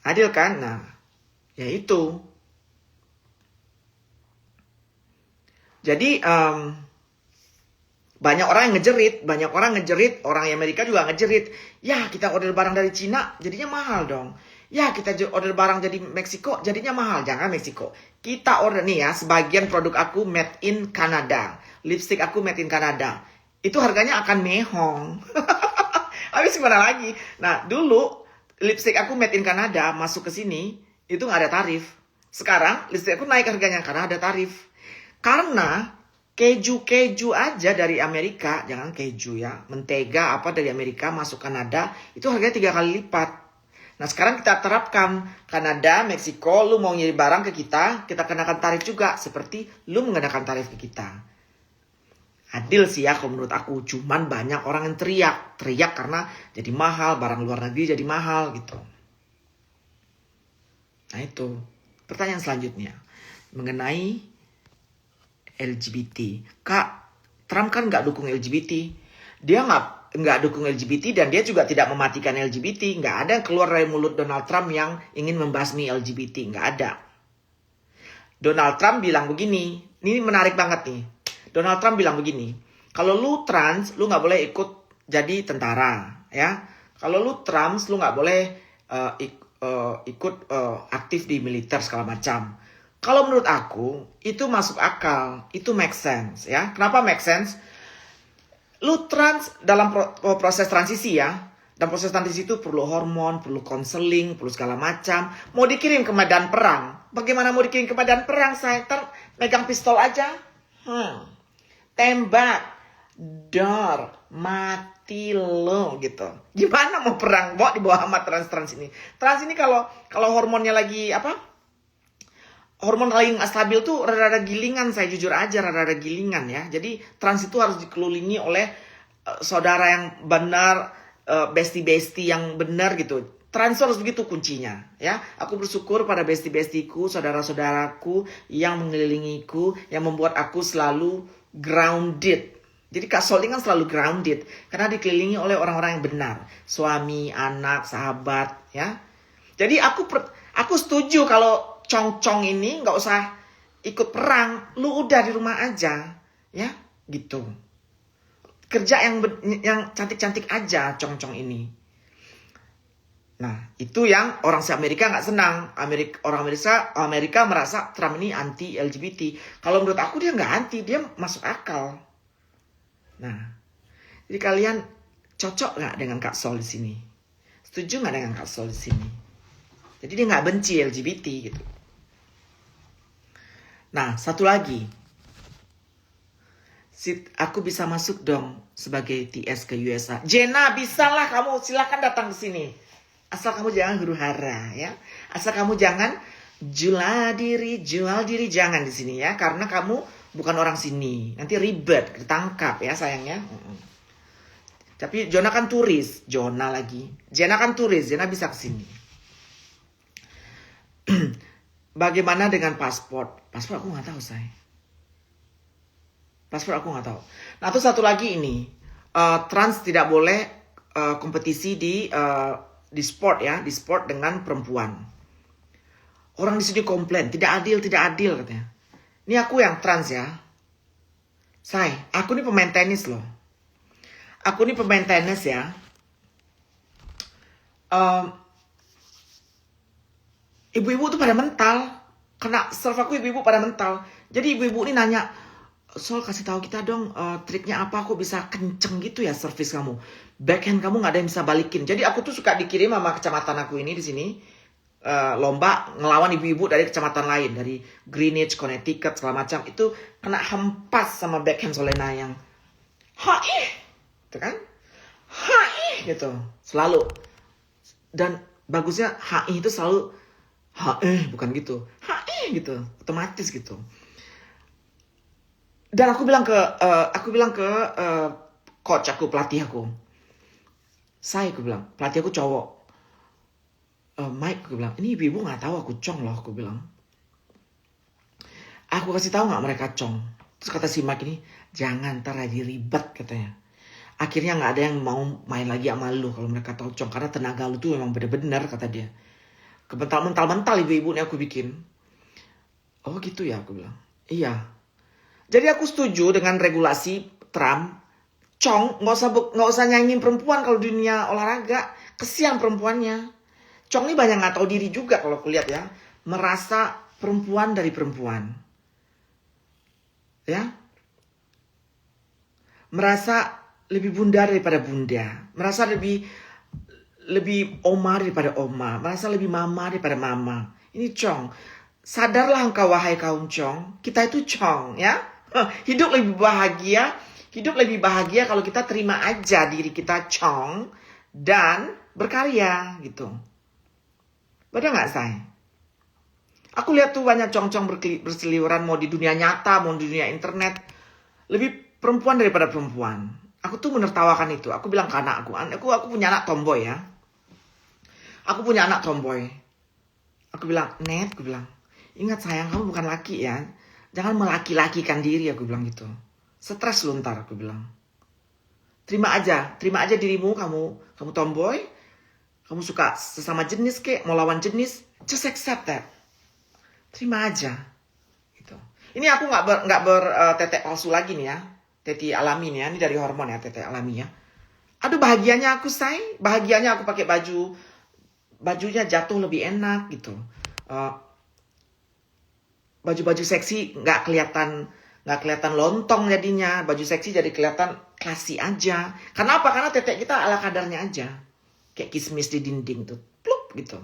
Adil kan? Nah, ya itu. Jadi banyak orang yang ngejerit, orang Amerika juga ngejerit. Ya, kita order barang dari Cina, jadinya mahal dong. Ya, kita order barang dari Meksiko, jadinya mahal. Jangan Meksiko. Kita order nih ya, sebagian produk aku made in Canada. Lipstick aku made in Canada. Itu harganya akan mehong. Habis gimana lagi? Nah, dulu lipstick aku made in Canada masuk ke sini, itu nggak ada tarif. Sekarang lipstick aku naik harganya karena ada tarif. Karena keju aja dari Amerika, jangan keju ya, mentega apa dari Amerika masuk Kanada, itu harganya 3 kali lipat. Nah sekarang kita terapkan Kanada, Meksiko, lu mau ngirim barang ke kita kenakan tarif juga, seperti lu mengenakan tarif ke kita. Adil sih ya kalau menurut aku, cuman banyak orang yang teriak karena jadi mahal, barang luar negeri jadi mahal gitu. Nah itu, pertanyaan selanjutnya mengenai LGBT. Kak, Trump kan nggak dukung LGBT. Dia nggak dukung LGBT dan dia juga tidak mematikan LGBT. Nggak ada yang keluar dari mulut Donald Trump yang ingin membasmi LGBT. Nggak ada. Donald Trump bilang begini. Ini menarik banget nih. Donald Trump bilang begini. Kalau lu trans, lu nggak boleh ikut jadi tentara. Ya. Kalau lu trans, lu nggak boleh ikut aktif di militer segala macam. Kalau menurut aku, itu masuk akal. Itu make sense ya. Kenapa make sense? Lu dalam proses transisi ya. Dan proses transisi itu perlu hormon, perlu konseling, perlu segala macam. Mau dikirim ke medan perang. Bagaimana mau dikirim ke medan perang? Saya megang pistol aja. Tembak. Dor. Mati lo gitu. Gimana mau perang? Di bawah amat trans ini. Trans ini kalau hormonnya lagi hormon lagi nggak stabil tuh rada-rada gilingan, saya jujur aja rada-rada gilingan ya. Jadi trans itu harus dikelilingi oleh saudara yang benar, bestie-bestie yang benar gitu. Trans harus begitu kuncinya ya. Aku bersyukur pada bestie-bestieku, saudara-saudaraku yang mengelilingiku, yang membuat aku selalu grounded. Jadi Kak Sol ini kan selalu grounded karena dikelilingi oleh orang-orang yang benar, suami, anak, sahabat ya. Jadi aku setuju kalau Cong-cong ini nggak usah ikut perang, lu udah di rumah aja, ya, gitu. Kerja yang cantik-cantik aja, Cong-cong ini. Nah, itu yang orang Amerika nggak senang. Orang Amerika merasa Trump ini anti LGBT. Kalau menurut aku dia nggak anti, dia masuk akal. Nah, jadi kalian cocok nggak dengan Kak Sol di sini? Setuju nggak dengan Kak Sol di sini? Jadi dia nggak benci LGBT gitu. Nah, satu lagi. Aku bisa masuk dong sebagai TS ke USA. Jenna, bisalah kamu, silakan datang ke sini. Asal kamu jangan huru hara ya. Asal kamu jangan jual diri jangan di sini ya, karena kamu bukan orang sini. Nanti ribet, ditangkap ya sayangnya. Tapi Jona kan turis, Jenna kan turis, Jenna bisa ke sini. Bagaimana dengan paspor? Paspor aku nggak tahu, say. Paspor aku nggak tahu. Nah, terus satu lagi ini, trans tidak boleh kompetisi di sport ya, di sport dengan perempuan. Orang di sini komplain, tidak adil katanya. Ini aku yang trans ya, say. Aku ini pemain tenis loh. Aku ini pemain tenis ya. Ibu-ibu tuh pada mental. Kena serve aku ibu-ibu pada mental. Jadi ibu-ibu ini nanya, Sol kasih tahu kita dong triknya apa, aku bisa kenceng gitu ya servis kamu. Backhand kamu nggak ada yang bisa balikin. Jadi aku tuh suka dikirim sama kecamatan aku ini di sini. Lomba ngelawan ibu-ibu dari kecamatan lain. Dari Greenwich, Connecticut, segala macam. Itu kena hempas sama backhand Solena yang hai, gitu kan? Hai, gitu. Selalu. Dan bagusnya HI itu selalu bukan gitu. Gitu, otomatis gitu. Dan aku bilang ke coach aku, pelatih aku. Aku bilang, pelatih aku cowok. Mike, aku bilang, ini ibu-ibu nggak tahu aku cong loh, aku bilang. Aku kasih tahu nggak mereka cong. Terus kata si Mike ini, jangan ntar lagi ribet katanya. Akhirnya nggak ada yang mau main lagi sama lu kalau mereka tahu cong, karena tenaga lu tuh memang bener-bener kata dia. Mental ibu-ibu nih aku bikin. Oh gitu ya, aku bilang. Iya. Jadi aku setuju dengan regulasi Trump. Cong nggak usah nyanyiin perempuan kalau dunia olahraga. Kesian perempuannya. Cong ini banyak nggak tahu diri juga kalau aku lihat ya. Merasa perempuan dari perempuan. Ya. Merasa lebih bunda daripada bunda. Merasa lebih oma daripada oma. Merasa lebih mama daripada mama. Ini Cong. Sadarlah engkau wahai kaum Cong. Kita itu Cong ya. Hidup lebih bahagia kalau kita terima aja diri kita Cong. Dan berkarya gitu. Benar gak say? Aku lihat tuh banyak Cong-Cong berseliweran. Mau di dunia nyata, mau di dunia internet. Lebih perempuan daripada perempuan. Aku tuh menertawakan itu. Aku bilang ke anak aku punya anak tomboy ya. Aku punya anak tomboy. Aku bilang, Net, aku bilang, ingat sayang, kamu bukan laki ya. Jangan melaki-lakikan diri, aku bilang gitu. Stres lu ntar, aku bilang. Terima aja dirimu, kamu tomboy. Kamu suka sesama jenis kek, mau lawan jenis, just accept that. Terima aja. Gitu. Ini aku nggak bertetek palsu lagi nih ya. Teti alami nih ya, ini dari hormon ya, tetek alami ya. Aduh bahagianya aku say, bahagianya aku pakai bajunya jatuh lebih enak gitu. baju-baju seksi nggak kelihatan lontong jadinya. Baju seksi jadi kelihatan classy aja. Karena apa? Karena tetek kita ala kadarnya aja. Kayak kismis di dinding tuh. Plup gitu.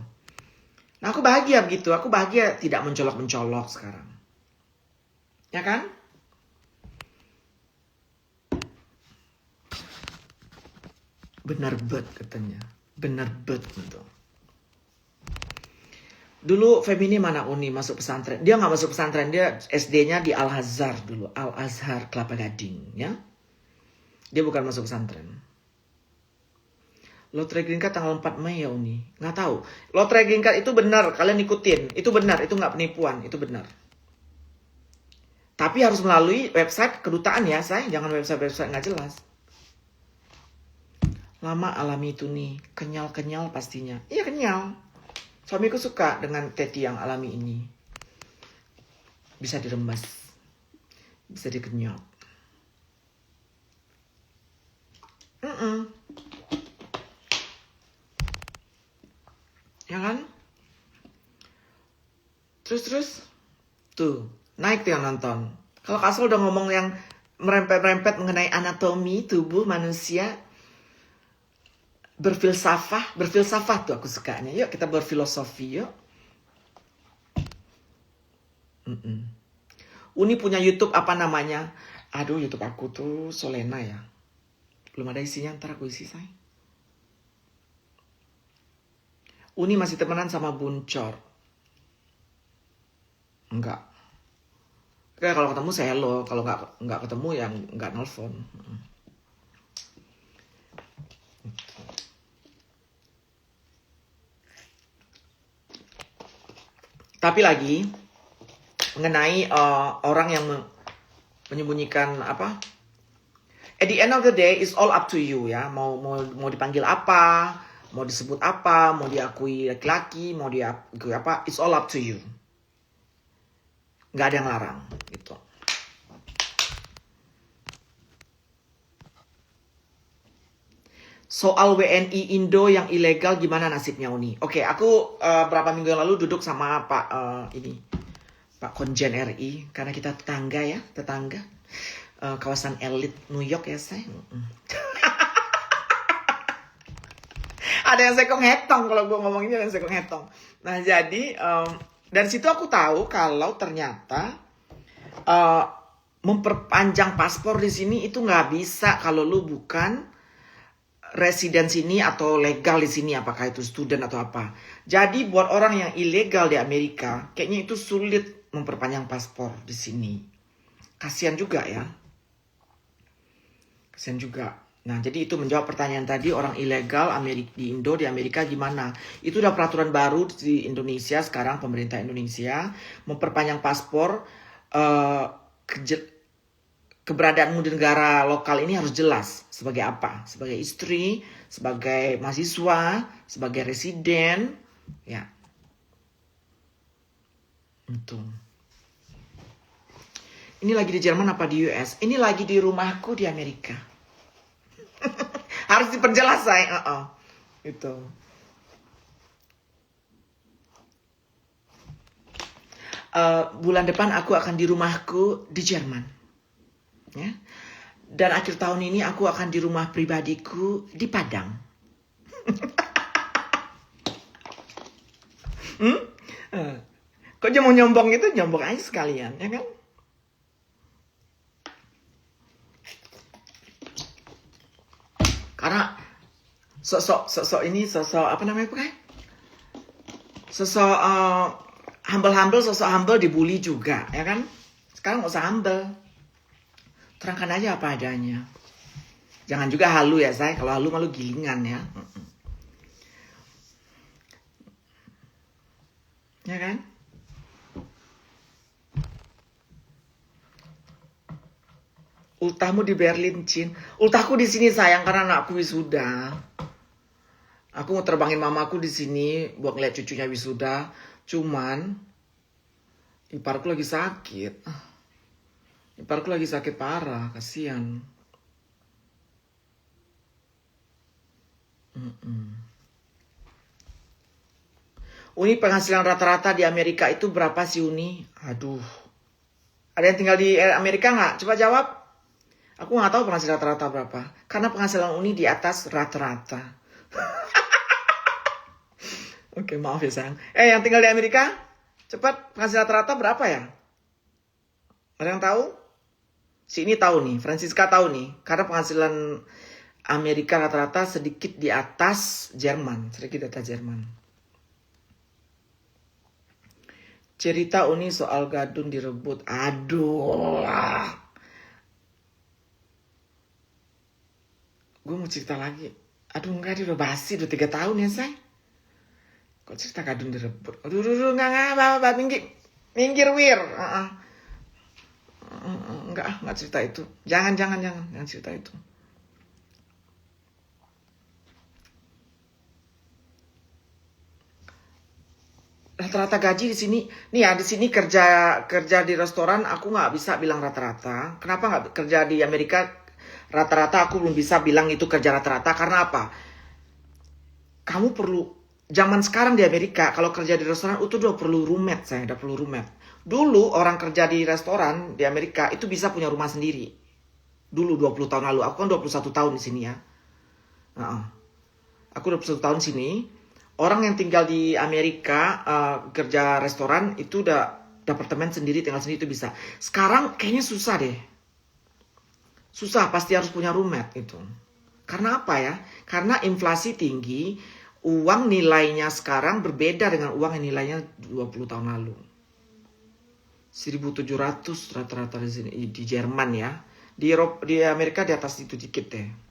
Nah aku bahagia begitu. Aku bahagia tidak mencolok-mencolok sekarang. Ya kan? Benar bet katanya. Benar bet gitu. Dulu Femini mana Uni masuk pesantren. Dia nggak masuk pesantren. Dia SD-nya di Al-Azhar dulu. Al-Azhar Kelapa Gading. Ya. Dia bukan masuk pesantren. Lotre Green Card tanggal 4 Mei ya Uni. Nggak tahu. Lotre Green Card itu benar. Kalian ikutin. Itu benar. Itu nggak penipuan. Itu benar. Tapi harus melalui website kedutaan ya, say. Jangan website-website nggak jelas. Lama alami itu nih. Kenyal-kenyal pastinya. Iya kenyal. Suamiku suka dengan teti yang alami ini. Bisa dirembas. Bisa dikenyot. Ya kan? Terus. Tuh. Naik tuh yang nonton. Kalau Kak Sol udah ngomong yang merempet-merempet mengenai anatomi tubuh manusia. Berfilsafah tuh aku sukanya. Yuk kita berfilosofi yuk. Uni punya YouTube apa namanya? Aduh YouTube aku tuh Solena ya. Belum ada isinya, ntar aku isi say. Uni masih temenan sama Buncor. Enggak. Kayak kalau ketemu saya hello, kalau nggak ketemu ya nggak nelfon. Tapi lagi mengenai orang yang menyembunyikan apa? At the end of the day, it's all up to you ya. Mau dipanggil apa, mau disebut apa, mau diakui laki-laki, mau diakui apa, it's all up to you. Nggak ada yang larang gitu. Soal WNI Indo yang ilegal gimana nasibnya Uni? Oke, aku berapa minggu yang lalu duduk sama Pak Konjen RI karena kita tetangga kawasan elit New York ya saya. Ada yang sekong hetong kalau gue ngomongin ada yang sekong hetong. Nah jadi dari situ aku tahu kalau ternyata memperpanjang paspor di sini itu nggak bisa kalau lu bukan residen sini atau legal di sini, apakah itu student atau apa. Jadi buat orang yang ilegal di Amerika, kayaknya itu sulit memperpanjang paspor di sini. Kasihan juga ya. Kasihan juga. Nah, jadi itu menjawab pertanyaan tadi, orang ilegal di Amerika gimana? Itu udah peraturan baru di Indonesia sekarang, pemerintah Indonesia memperpanjang paspor. Keberadaanmu di negara lokal ini harus jelas. Sebagai apa? Sebagai istri, sebagai mahasiswa, sebagai residen. Ya. Itu. Ini lagi di Jerman apa di US? Ini lagi di rumahku di Amerika. Harus diperjelas, say. Itu. Bulan depan aku akan di rumahku di Jerman. Ya. Dan akhir tahun ini aku akan di rumah pribadiku di Padang. Kok dia mau nyombong gitu? Nyombong aja sekalian, ya kan? Karena sosok apa namanya bukan? Sosok sosok humble dibully juga, ya kan? Sekarang nggak usah humble. Terangkan aja apa adanya. Jangan juga halu ya, say. Kalau halu malu gilingan ya. Ya kan? Ultahmu di Berlin, Cin. Ultahku di sini sayang karena anakku wisuda. Aku mau terbangin mamaku di sini buat ngeliat cucunya wisuda. Cuman iparku lagi sakit. Iparku lagi sakit parah, kasihan. Uni penghasilan rata-rata di Amerika itu berapa sih Uni? Aduh. Ada yang tinggal di Amerika nggak? Coba jawab. Aku nggak tahu penghasilan rata-rata berapa. Karena penghasilan Uni di atas rata-rata. Oke, maaf ya sayang. Yang tinggal di Amerika, cepat penghasilan rata-rata berapa ya? Ada yang tahu? Si ini tahu nih, Francisca tahu nih. Karena penghasilan Amerika rata-rata sedikit di atas Jerman. Sedikit di atas Jerman. Cerita Uni soal gadun direbut. Aduh. Gue mau cerita lagi. Aduh enggak, dia udah basi. Udah 3 tahun ya say. Kok cerita gadun direbut? Aduh, enggak, minggir wir. Enggak cerita itu. Jangan cerita itu. Rata-rata gaji di sini, nih ya, di sini kerja di restoran aku nggak bisa bilang rata-rata. Kenapa nggak kerja di Amerika rata-rata? Aku belum bisa bilang itu kerja rata-rata karena apa? Kamu perlu zaman sekarang di Amerika kalau kerja di restoran itu udah perlu roommate, saya udah perlu roommate. Dulu orang kerja di restoran di Amerika itu bisa punya rumah sendiri. Dulu 20 tahun lalu, aku kan 21 tahun di sini ya. Aku 21 tahun sini. Orang yang tinggal di Amerika kerja restoran itu udah apartemen sendiri, tinggal sendiri itu bisa. Sekarang kayaknya susah deh. Susah, pasti harus punya roommate itu. Karena apa ya? Karena inflasi tinggi, uang nilainya sekarang berbeda dengan uang yang nilainya 20 tahun lalu. 1.700 rata-rata di sini di Jerman ya. Di Amerika di atas itu dikit deh.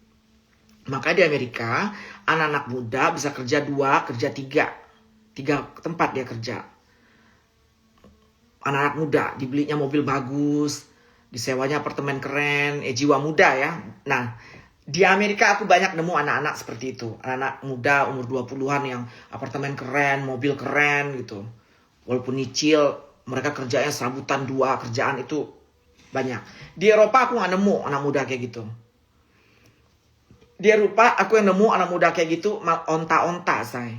Makanya di Amerika, anak-anak muda bisa kerja 2, kerja 3. 3 tempat dia kerja. Anak-anak muda, dibelinya mobil bagus, disewanya apartemen keren, jiwa muda ya. Nah, di Amerika aku banyak nemu anak-anak seperti itu. Anak-anak muda umur 20-an yang apartemen keren, mobil keren gitu. Walaupun nyicil, mereka kerjanya serabutan 2 kerjaan itu banyak. Di Eropa aku gak nemu anak muda kayak gitu. Di Eropa aku yang nemu anak muda kayak gitu onta-onta say.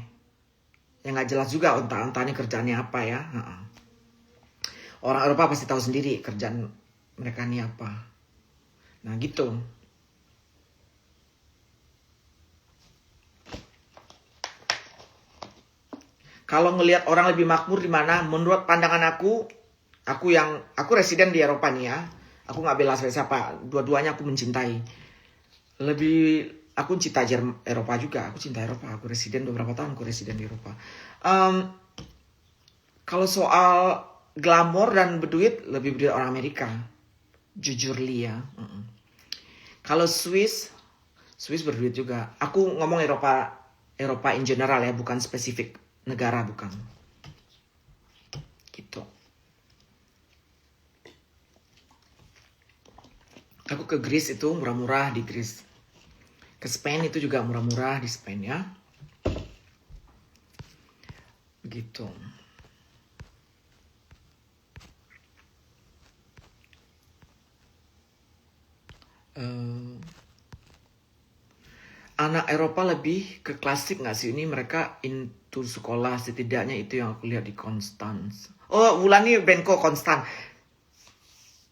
Yang gak jelas juga onta-onta ini kerjaannya apa ya. Orang Eropa pasti tahu sendiri kerjaan mereka ini apa. Nah gitu. Kalau ngelihat orang lebih makmur di mana, menurut pandangan aku residen di Eropa nih ya. Aku nggak bela siapa, dua-duanya aku mencintai. Aku cinta Eropa juga. Aku cinta Eropa. Aku residen beberapa tahun. Aku residen di Eropa. Kalau soal glamor dan berduit, lebih berduit orang Amerika. Jujur li ya. Kalau Swiss berduit juga. Aku ngomong Eropa in general ya, bukan spesifik negara, bukan. Gitu. Aku ke Greece itu murah-murah di Greece. Ke Spain itu juga murah-murah di Spain ya. Begitu. Anak Eropa lebih ke klasik gak sih? Ini mereka into sekolah, setidaknya itu yang aku lihat di Konstans. Oh, Wulan nih Benko Konstan.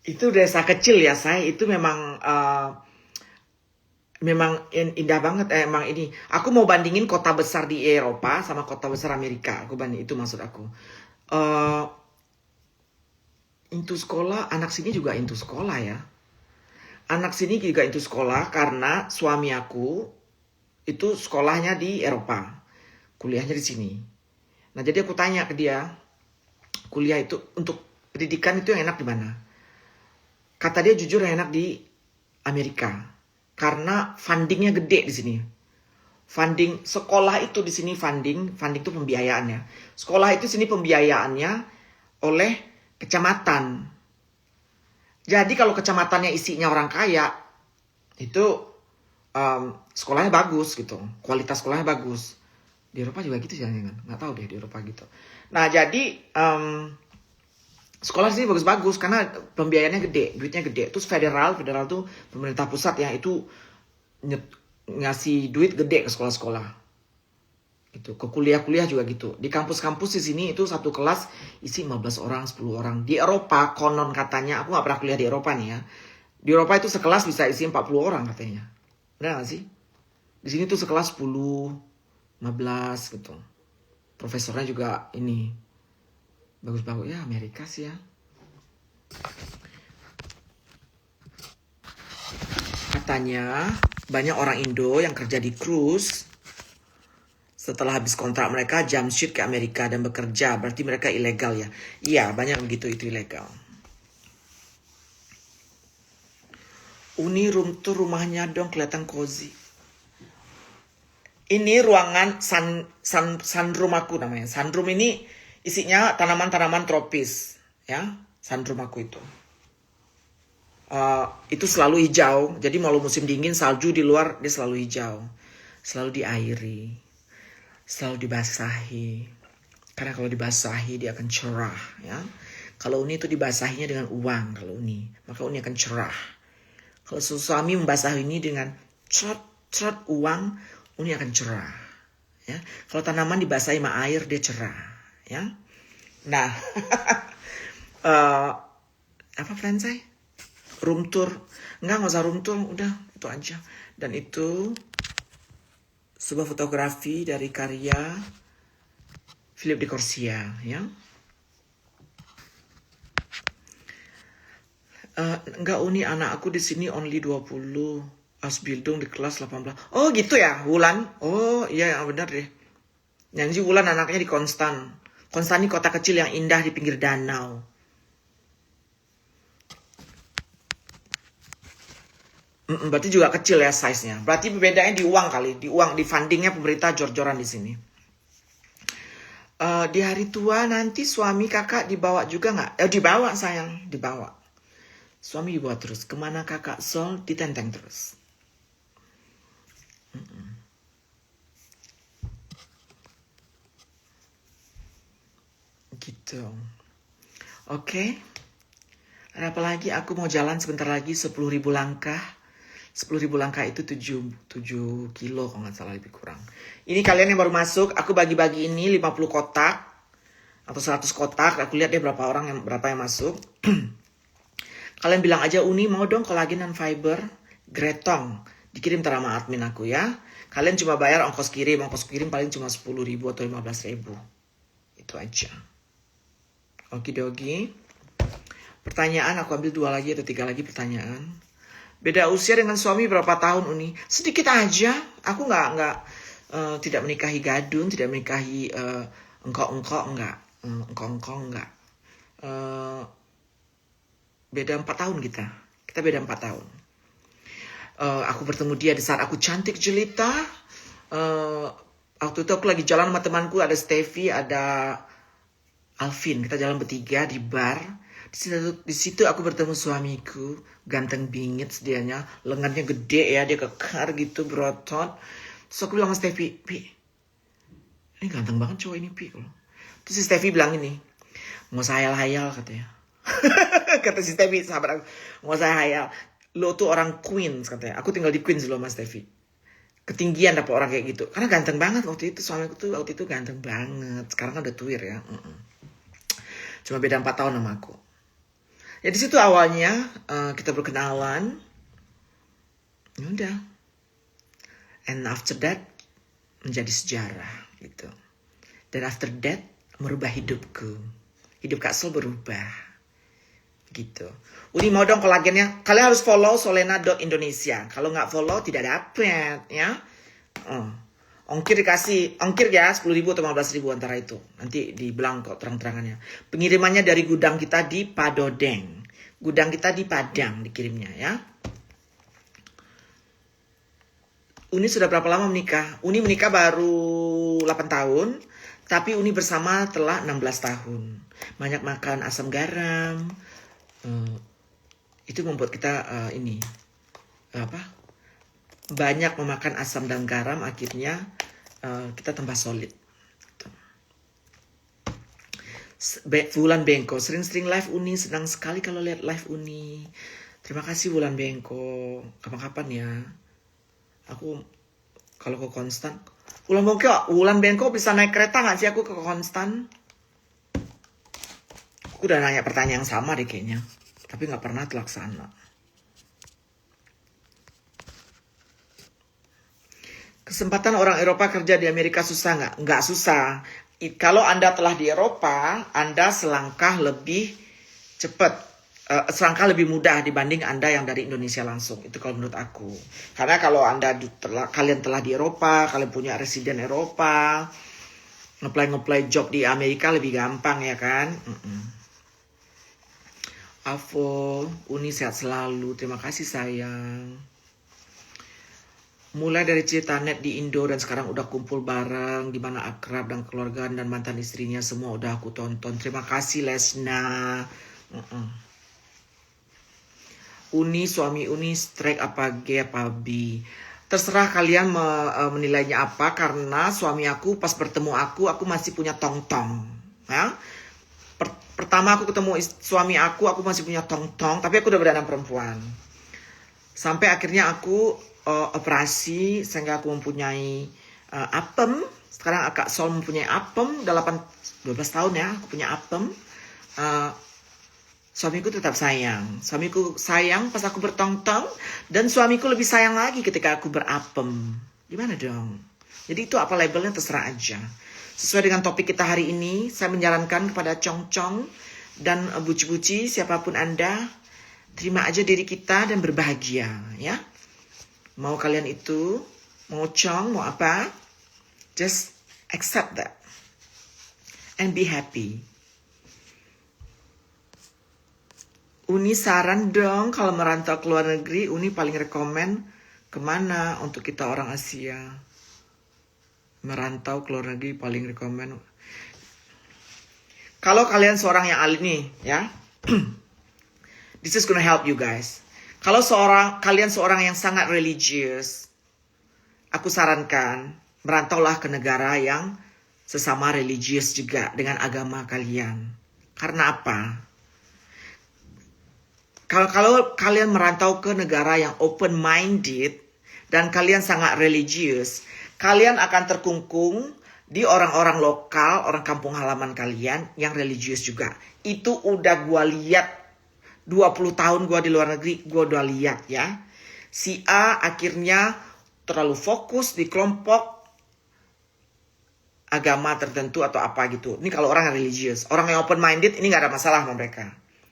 Itu desa kecil ya saya. Itu memang indah banget. Emang ini. Aku mau bandingin kota besar di Eropa sama kota besar Amerika. Aku banding, itu maksud aku. Into sekolah, anak sini juga into sekolah ya. Anak sini juga into sekolah karena suami aku itu sekolahnya di Eropa. Kuliahnya di sini. Nah, jadi aku tanya ke dia, kuliah itu untuk pendidikan itu yang enak di mana? Kata dia jujur yang enak di Amerika. Karena fundingnya gede di sini. Funding sekolah itu di sini funding itu pembiayaannya. Sekolah itu sini pembiayaannya oleh kecamatan. Jadi kalau kecamatannya isinya orang kaya, itu sekolahnya bagus gitu. Kualitas sekolahnya bagus. Di Eropa juga gitu jangan. Nggak tahu deh di Eropa gitu. Nah jadi sekolah sini bagus-bagus karena pembiayaannya gede, duitnya gede. Terus federal tuh pemerintah pusat ya itu ngasih duit gede ke sekolah-sekolah. Gitu. Ke kuliah-kuliah juga gitu. Di kampus-kampus di sini itu satu kelas isi 15 orang, 10 orang. Di Eropa konon katanya, aku nggak pernah kuliah di Eropa nih ya. Di Eropa itu sekelas bisa isi 40 orang katanya. Benar gak sih? Di sini tuh sekelas 10, 15 gitu. Profesornya juga ini bagus-bagus. Ya Amerika sih ya. Katanya banyak orang Indo yang kerja di cruise. Setelah habis kontrak mereka jump ship ke Amerika dan bekerja. Berarti mereka ilegal ya. Iya banyak begitu, itu ilegal. Uni room tour rumahnya dong kelihatan cozy. Ini ruangan sunroom aku namanya. Sunroom ini isinya tanaman-tanaman tropis. Ya, sunroom aku itu. Itu selalu hijau. Jadi kalau musim dingin salju di luar dia selalu hijau. Selalu diairi. Selalu dibasahi. Karena kalau dibasahi dia akan cerah. Ya. Kalau uni itu dibasahinya dengan uang. Kalau uni. Maka uni akan cerah. Kalau suami membasahi ini dengan cerot uang, uni akan cerah. Ya. Kalau tanaman dibasahi sama air dia cerah. Ya. Nah. Apa plan saya? Room tour. Enggak usah room tour. Udah itu aja. Dan itu sebuah fotografi dari karya Philip de Corsia, ya. Enggak uni, anak aku di sini only 20. Ausbildung di kelas 18. Oh gitu ya, Wulan. Oh iya benar deh. Nyanyi Wulan anaknya di Konstan. Konstan ini kota kecil yang indah di pinggir danau. Berarti juga kecil ya size-nya. Berarti bedanya di uang kali. Di uang, di fundingnya pemerintah jor-joran di sini. Di hari tua nanti suami kakak dibawa juga nggak? Dibawa sayang, dibawa. Suami dibawa terus. Kemana kakak Sol ditenteng terus. Gitu. Oke. Ada apa lagi? Aku mau jalan sebentar lagi 10.000 langkah. 10.000 langkah itu 7 kilo kalau nggak salah lebih kurang. Ini kalian yang baru masuk, aku bagi-bagi ini 50 kotak atau 100 kotak. Aku lihat deh berapa yang masuk. Kalian bilang aja Uni mau dong kolagen dan fiber Gretong. Dikirim sama admin aku ya. Kalian cuma bayar ongkos kirim. Ongkos kirim paling cuma 10.000 atau 15.000. Itu aja. Okidoki. Pertanyaan aku ambil 2 lagi atau 3 lagi pertanyaan. Beda usia dengan suami berapa tahun Uni? Sedikit aja. Aku nggak tidak menikahi gadun, tidak menikahi engkau enggak. Engkau enggak. Beda 4 tahun kita. Kita beda 4 tahun. Aku bertemu dia di saat aku cantik jelita. Waktu itu aku lagi jalan sama temanku, ada Steffi, ada Alvin. Kita jalan bertiga di bar. Di situ aku bertemu suamiku, ganteng bingit dianya, lengannya gede ya, dia kekar gitu, berotot. Terus aku bilang sama Steffi, Pi, ini ganteng banget cowok ini, Pi. Terus si Steffi bilang ini, mau saya hayal katanya. Kata si Steffi, sahabat aku, mau saya hayal. Lo tuh orang Queens katanya. Aku tinggal di Queens loh Mas Steffi. Ketinggian dapat orang kayak gitu. Karena ganteng banget waktu itu, suamiku tuh waktu itu ganteng banget. Sekarang kan udah tuir ya. Cuma beda 4 tahun sama aku. Ya di situ awalnya kita berkenalan. Ya udah. And after that menjadi sejarah gitu. Dan after that merubah hidupku. Hidup Kak Sol berubah. Gitu. Uni mau dong kolagennya. Kalian harus follow solena.indonesia. Kalau nggak follow tidak dapet ya. Ongkir dikasih, ongkir ya 10.000 atau 15.000 antara itu. Nanti dibilang kok terang-terangannya. Pengirimannya dari gudang kita di Padodeng. Gudang kita di Padang dikirimnya ya. Uni sudah berapa lama menikah? Uni menikah baru 8 tahun. Tapi Uni bersama telah 16 tahun. Banyak makan asam garam. Itu membuat kita banyak memakan asam dan garam, akhirnya kita tambah solid. Wulan Bengko, sering-sering live Uni, senang sekali kalau lihat live Uni. Terima kasih Wulan Bengko, kapan-kapan ya. Aku Kalau ke Konstan, Wulan Benko bisa naik kereta nggak sih aku ke Konstan? Aku udah nanya pertanyaan yang sama deh kayaknya, tapi nggak pernah terlaksana. Kesempatan orang Eropa kerja di Amerika susah nggak? Nggak susah. Kalau Anda telah di Eropa, Anda selangkah lebih cepat, selangkah lebih mudah dibanding Anda yang dari Indonesia langsung. Itu kalau menurut aku. Karena kalau kalian telah di Eropa, kalian punya residen Eropa, ngeplay job di Amerika lebih gampang ya kan? Avo, Uni sehat selalu. Terima kasih sayang. Mulai dari cerita net di Indo dan sekarang udah kumpul bareng, gimana akrab dan keluarga dan mantan istrinya semua udah aku tonton. Terima kasih Lesna. Uni, suami Uni strike apa G apa B. Terserah kalian menilainya apa, karena suami aku pas bertemu aku masih punya tong-tong. Ya? Pertama aku ketemu suami aku masih punya tong-tong, tapi aku udah beranak perempuan. Sampai akhirnya aku operasi, sehingga aku mempunyai apem. Sekarang Kak Sol mempunyai apem, 12 tahun ya, aku punya apem. Suamiku tetap sayang. Suamiku sayang pas aku bertong-tong, dan suamiku lebih sayang lagi ketika aku berapem. Gimana dong? Jadi itu apa labelnya terserah aja. Sesuai dengan topik kita hari ini, saya menyarankan kepada Cong-Cong dan buci-buci siapapun Anda, terima aja diri kita dan berbahagia ya. Mau kalian itu, mau Cong, mau apa, just accept that and be happy. Uni saran dong kalau merantau ke luar negeri, Uni paling rekomen kemana untuk kita orang Asia? Merantau ke luar negeri paling rekomen. Kalau kalian seorang yang alim nih ya, this is gonna help you guys. Kalau kalian seorang yang sangat religius, aku sarankan merantaulah ke negara yang sesama religius juga dengan agama kalian. Karena apa? Kalau kalian merantau ke negara yang open-minded dan kalian sangat religius, kalian akan terkungkung di orang-orang lokal, orang kampung halaman kalian yang religius juga. Itu udah gua lihat 20 tahun gua di luar negeri, gua udah lihat ya. Si A akhirnya terlalu fokus di kelompok agama tertentu atau apa gitu. Ini kalau orang yang religius. Orang yang open-minded ini gak ada masalah sama mereka.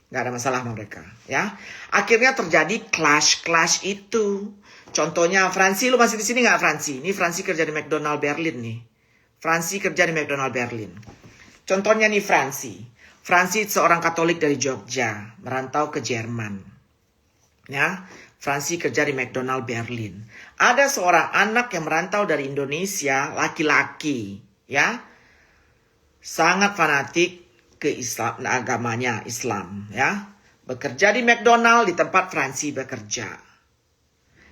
Gak ada masalah sama mereka ya. Akhirnya terjadi clash itu. Contohnya Fransi, lu masih di sini nggak Fransi? Ini Fransi kerja di McDonald Berlin nih. Fransi kerja di McDonald Berlin. Contohnya nih Fransi. Fransi seorang Katolik dari Jogja, merantau ke Jerman. Ya, Fransi kerja di McDonald Berlin. Ada seorang anak yang merantau dari Indonesia, laki-laki, ya, sangat fanatik ke Islam, agamanya Islam, ya, bekerja di McDonald di tempat Fransi bekerja.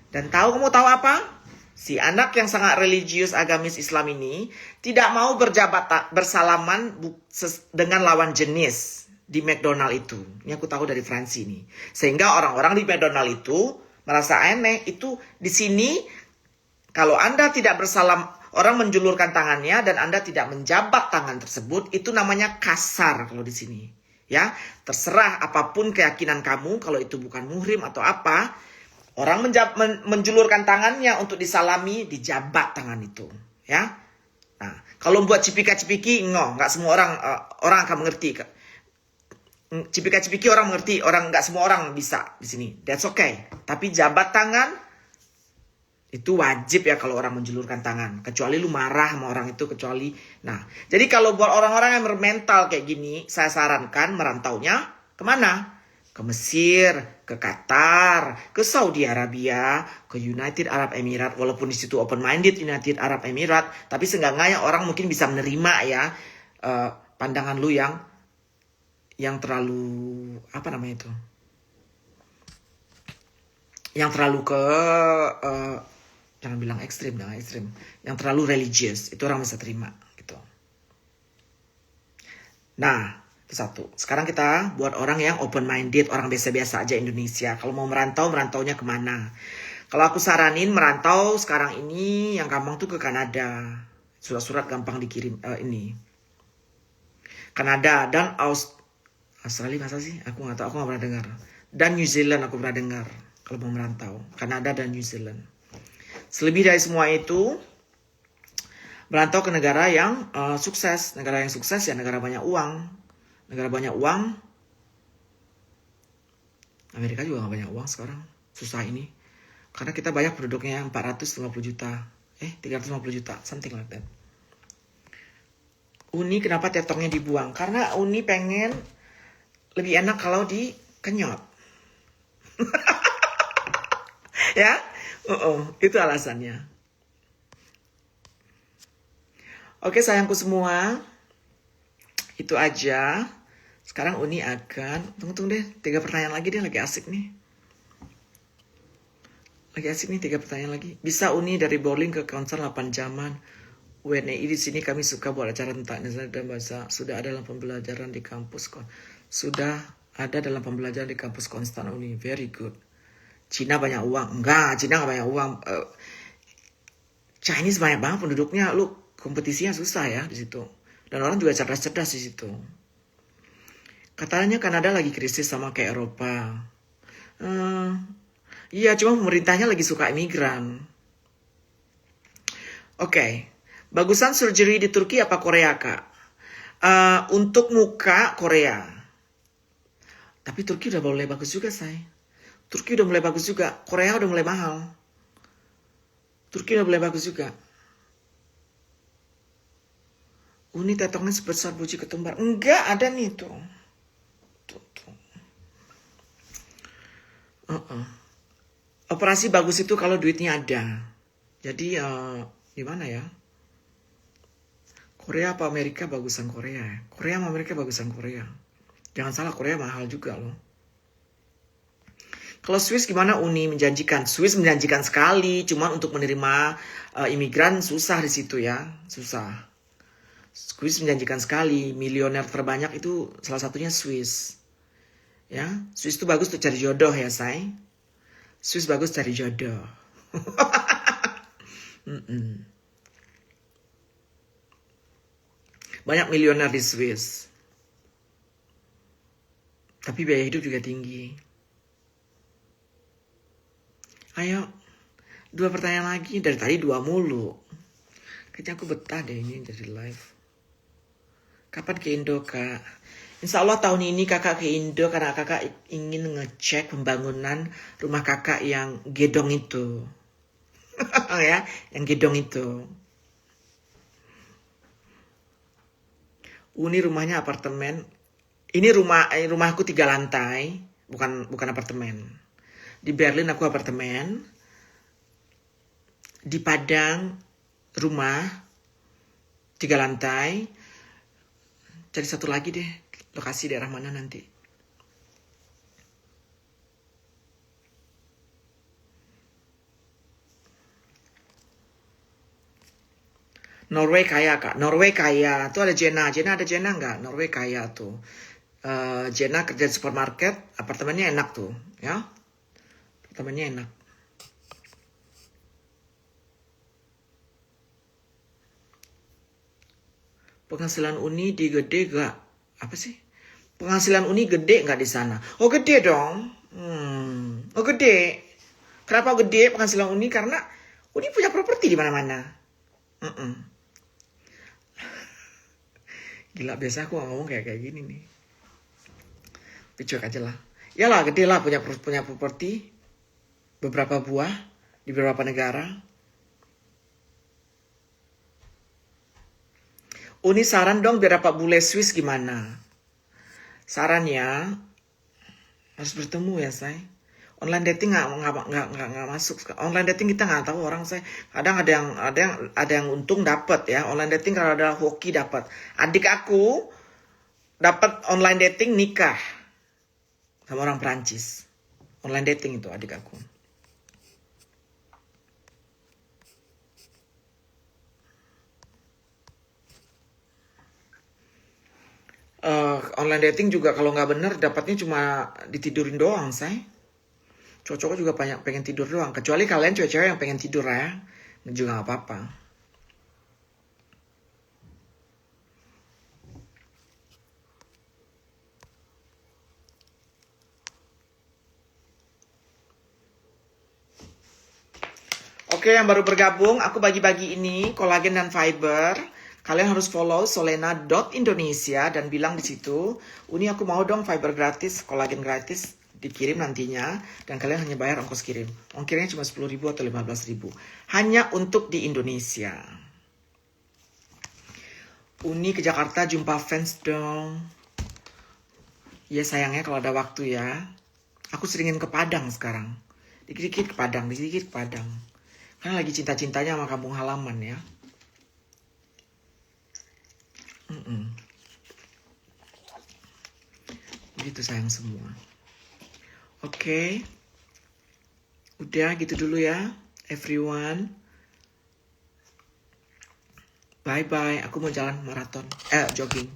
Dan kamu tahu apa? Si anak yang sangat religius agamis Islam ini tidak mau bersalaman dengan lawan jenis di McDonald itu. Ini aku tahu dari Fransi ini. Sehingga orang-orang di McDonald itu merasa aneh. Itu di sini kalau Anda tidak bersalam, orang menjulurkan tangannya dan Anda tidak menjabat tangan tersebut, itu namanya kasar kalau di sini. Ya, terserah apapun keyakinan kamu, kalau itu bukan muhrim atau apa, orang menjulurkan tangannya untuk disalami, dijabat tangan itu, ya. Nah, kalau buat cipika-cipiki, nggak semua orang akan mengerti. Cipika-cipiki orang mengerti, nggak semua orang bisa di sini. That's okay. Tapi jabat tangan itu wajib ya kalau orang menjulurkan tangan. Kecuali lu marah sama orang itu, kecuali. Nah, jadi kalau buat orang-orang yang bermental kayak gini, saya sarankan merantaunya kemana? Ke Mesir, ke Qatar, ke Saudi Arabia, ke United Arab Emirates. Walaupun di situ open-minded United Arab Emirates, tapi seenggaknya orang mungkin bisa menerima ya pandangan lu yang terlalu apa namanya itu? Yang terlalu jangan bilang ekstrim, yang terlalu religius, itu orang bisa terima gitu. Nah, itu satu. Sekarang kita buat orang yang open-minded, orang biasa-biasa aja Indonesia. Kalau mau merantaunya kemana? Kalau aku saranin merantau sekarang ini yang gampang tuh ke Kanada. Surat-surat gampang dikirim ini. Kanada dan Australia masa sih? Aku nggak tahu, aku nggak pernah dengar. Dan New Zealand aku pernah dengar kalau mau merantau. Kanada dan New Zealand. Selebih dari semua itu, merantau ke negara yang sukses. Negara yang sukses ya negara banyak uang. Negara banyak uang. Amerika juga nggak banyak uang sekarang. Susah ini. Karena kita banyak penduduknya 450 juta. 350 juta. Something like that. Uni kenapa tetongnya dibuang? Karena Uni pengen lebih enak kalau dikenyot. Ya? Itu alasannya. Oke sayangku semua. Itu aja. Sekarang Uni akan... Tunggu deh. 3 pertanyaan lagi deh. Lagi asik nih. 3 pertanyaan lagi. Bisa Uni dari bowling ke konser 8 jaman. WNI di sini kami suka buat acara tentang Indonesia dan bahasa. Sudah ada dalam pembelajaran di kampus. Sudah ada dalam pembelajaran di kampus konstan Uni. Very good. Cina banyak uang. Enggak, Cina nggak banyak uang. Chinese banyak banget penduduknya. Lu kompetisinya susah ya di situ. Dan orang juga cerdas-cerdas di situ. Katanya Kanada lagi krisis sama kayak Eropa. Iya, cuma pemerintahnya lagi suka imigran. Oke. Bagusan surgery di Turki apa Korea, Kak? Untuk muka Korea. Tapi Turki udah mulai bagus juga, say. Turki udah mulai bagus juga. Korea udah mulai mahal. Turki udah mulai bagus juga. Uni tetongnya sebesar buji ketumbar. Enggak, ada nih tuh. Tuh. Operasi bagus itu kalau duitnya ada. Jadi gimana ya? Korea apa Amerika bagusan Korea? Korea sama Amerika bagusan Korea. Jangan salah, Korea mahal juga loh. Kalau Swiss gimana Uni menjanjikan? Swiss menjanjikan sekali, cuman untuk menerima imigran susah di situ ya, susah. Swiss menjanjikan sekali, milioner terbanyak itu salah satunya Swiss. Ya, Swiss itu bagus untuk cari jodoh ya, say. Swiss bagus cari jodoh. Banyak milioner di Swiss. Tapi biaya hidup juga tinggi. Ayo, 2 pertanyaan lagi. Dari tadi 2 mulu. Kayaknya aku betah deh ini jadi live. Kapan ke Indo, Kak? Insya Allah tahun ini kakak ke Indo karena kakak ingin ngecek pembangunan rumah kakak yang gedong itu. Ya, yang gedong itu. Uni rumahnya apartemen. Ini rumahku 3 lantai, bukan apartemen. Di Berlin aku apartemen. Di Padang rumah 3 lantai. Cari satu lagi deh, lokasi daerah mana nanti. Norway kaya, Kak. Norway kaya. Tuh ada Jenna. Jenna ada Jenna nggak? Norway kaya tuh. Jenna kerja di supermarket. Apartemennya enak tuh. Ya. Apartemennya enak. Penghasilan Uni di gede gak? Apa sih? Penghasilan Uni gede nggak di sana? Oh gede dong. Oh gede. Kenapa gede penghasilan Uni? Karena Uni punya properti di mana-mana. Gila, biasa aku ngomong kayak gini nih. Cuek aja lah. Yalah gede lah, punya properti. Beberapa buah di beberapa negara. Uni saran dong biar dapat bule Swiss gimana? Sarannya harus bertemu ya, say. Online dating nggak masuk. Online dating kita nggak tahu orang, saya. Kadang ada yang untung dapat ya. Online dating kalau ada hoki dapat. Adik aku dapat online dating nikah sama orang Perancis. Online dating itu adik aku. Online dating juga kalau nggak bener dapatnya cuma ditidurin doang, say. Cowok juga banyak pengen tidur doang. Kecuali kalian cewek-cewek yang pengen tidur ya. Juga gak apa-apa. Oke, yang baru bergabung, aku bagi-bagi ini kolagen dan fiber. Kalian harus follow solena.indonesia dan bilang di situ, Uni aku mau dong fiber gratis, kolagen gratis dikirim nantinya, dan kalian hanya bayar ongkos kirim. Ongkirnya cuma 10.000 atau 15.000. Hanya untuk di Indonesia. Uni ke Jakarta jumpa fans dong. Ya sayangnya kalau ada waktu ya. Aku seringin ke Padang sekarang. Dikit-dikit ke Padang, dikit-dikit ke Padang. Karena lagi cinta-cintanya sama kampung halaman ya. Begitu sayang semua. Oke. Udah gitu dulu ya, everyone. Bye-bye. Aku mau jalan maraton. Jogging.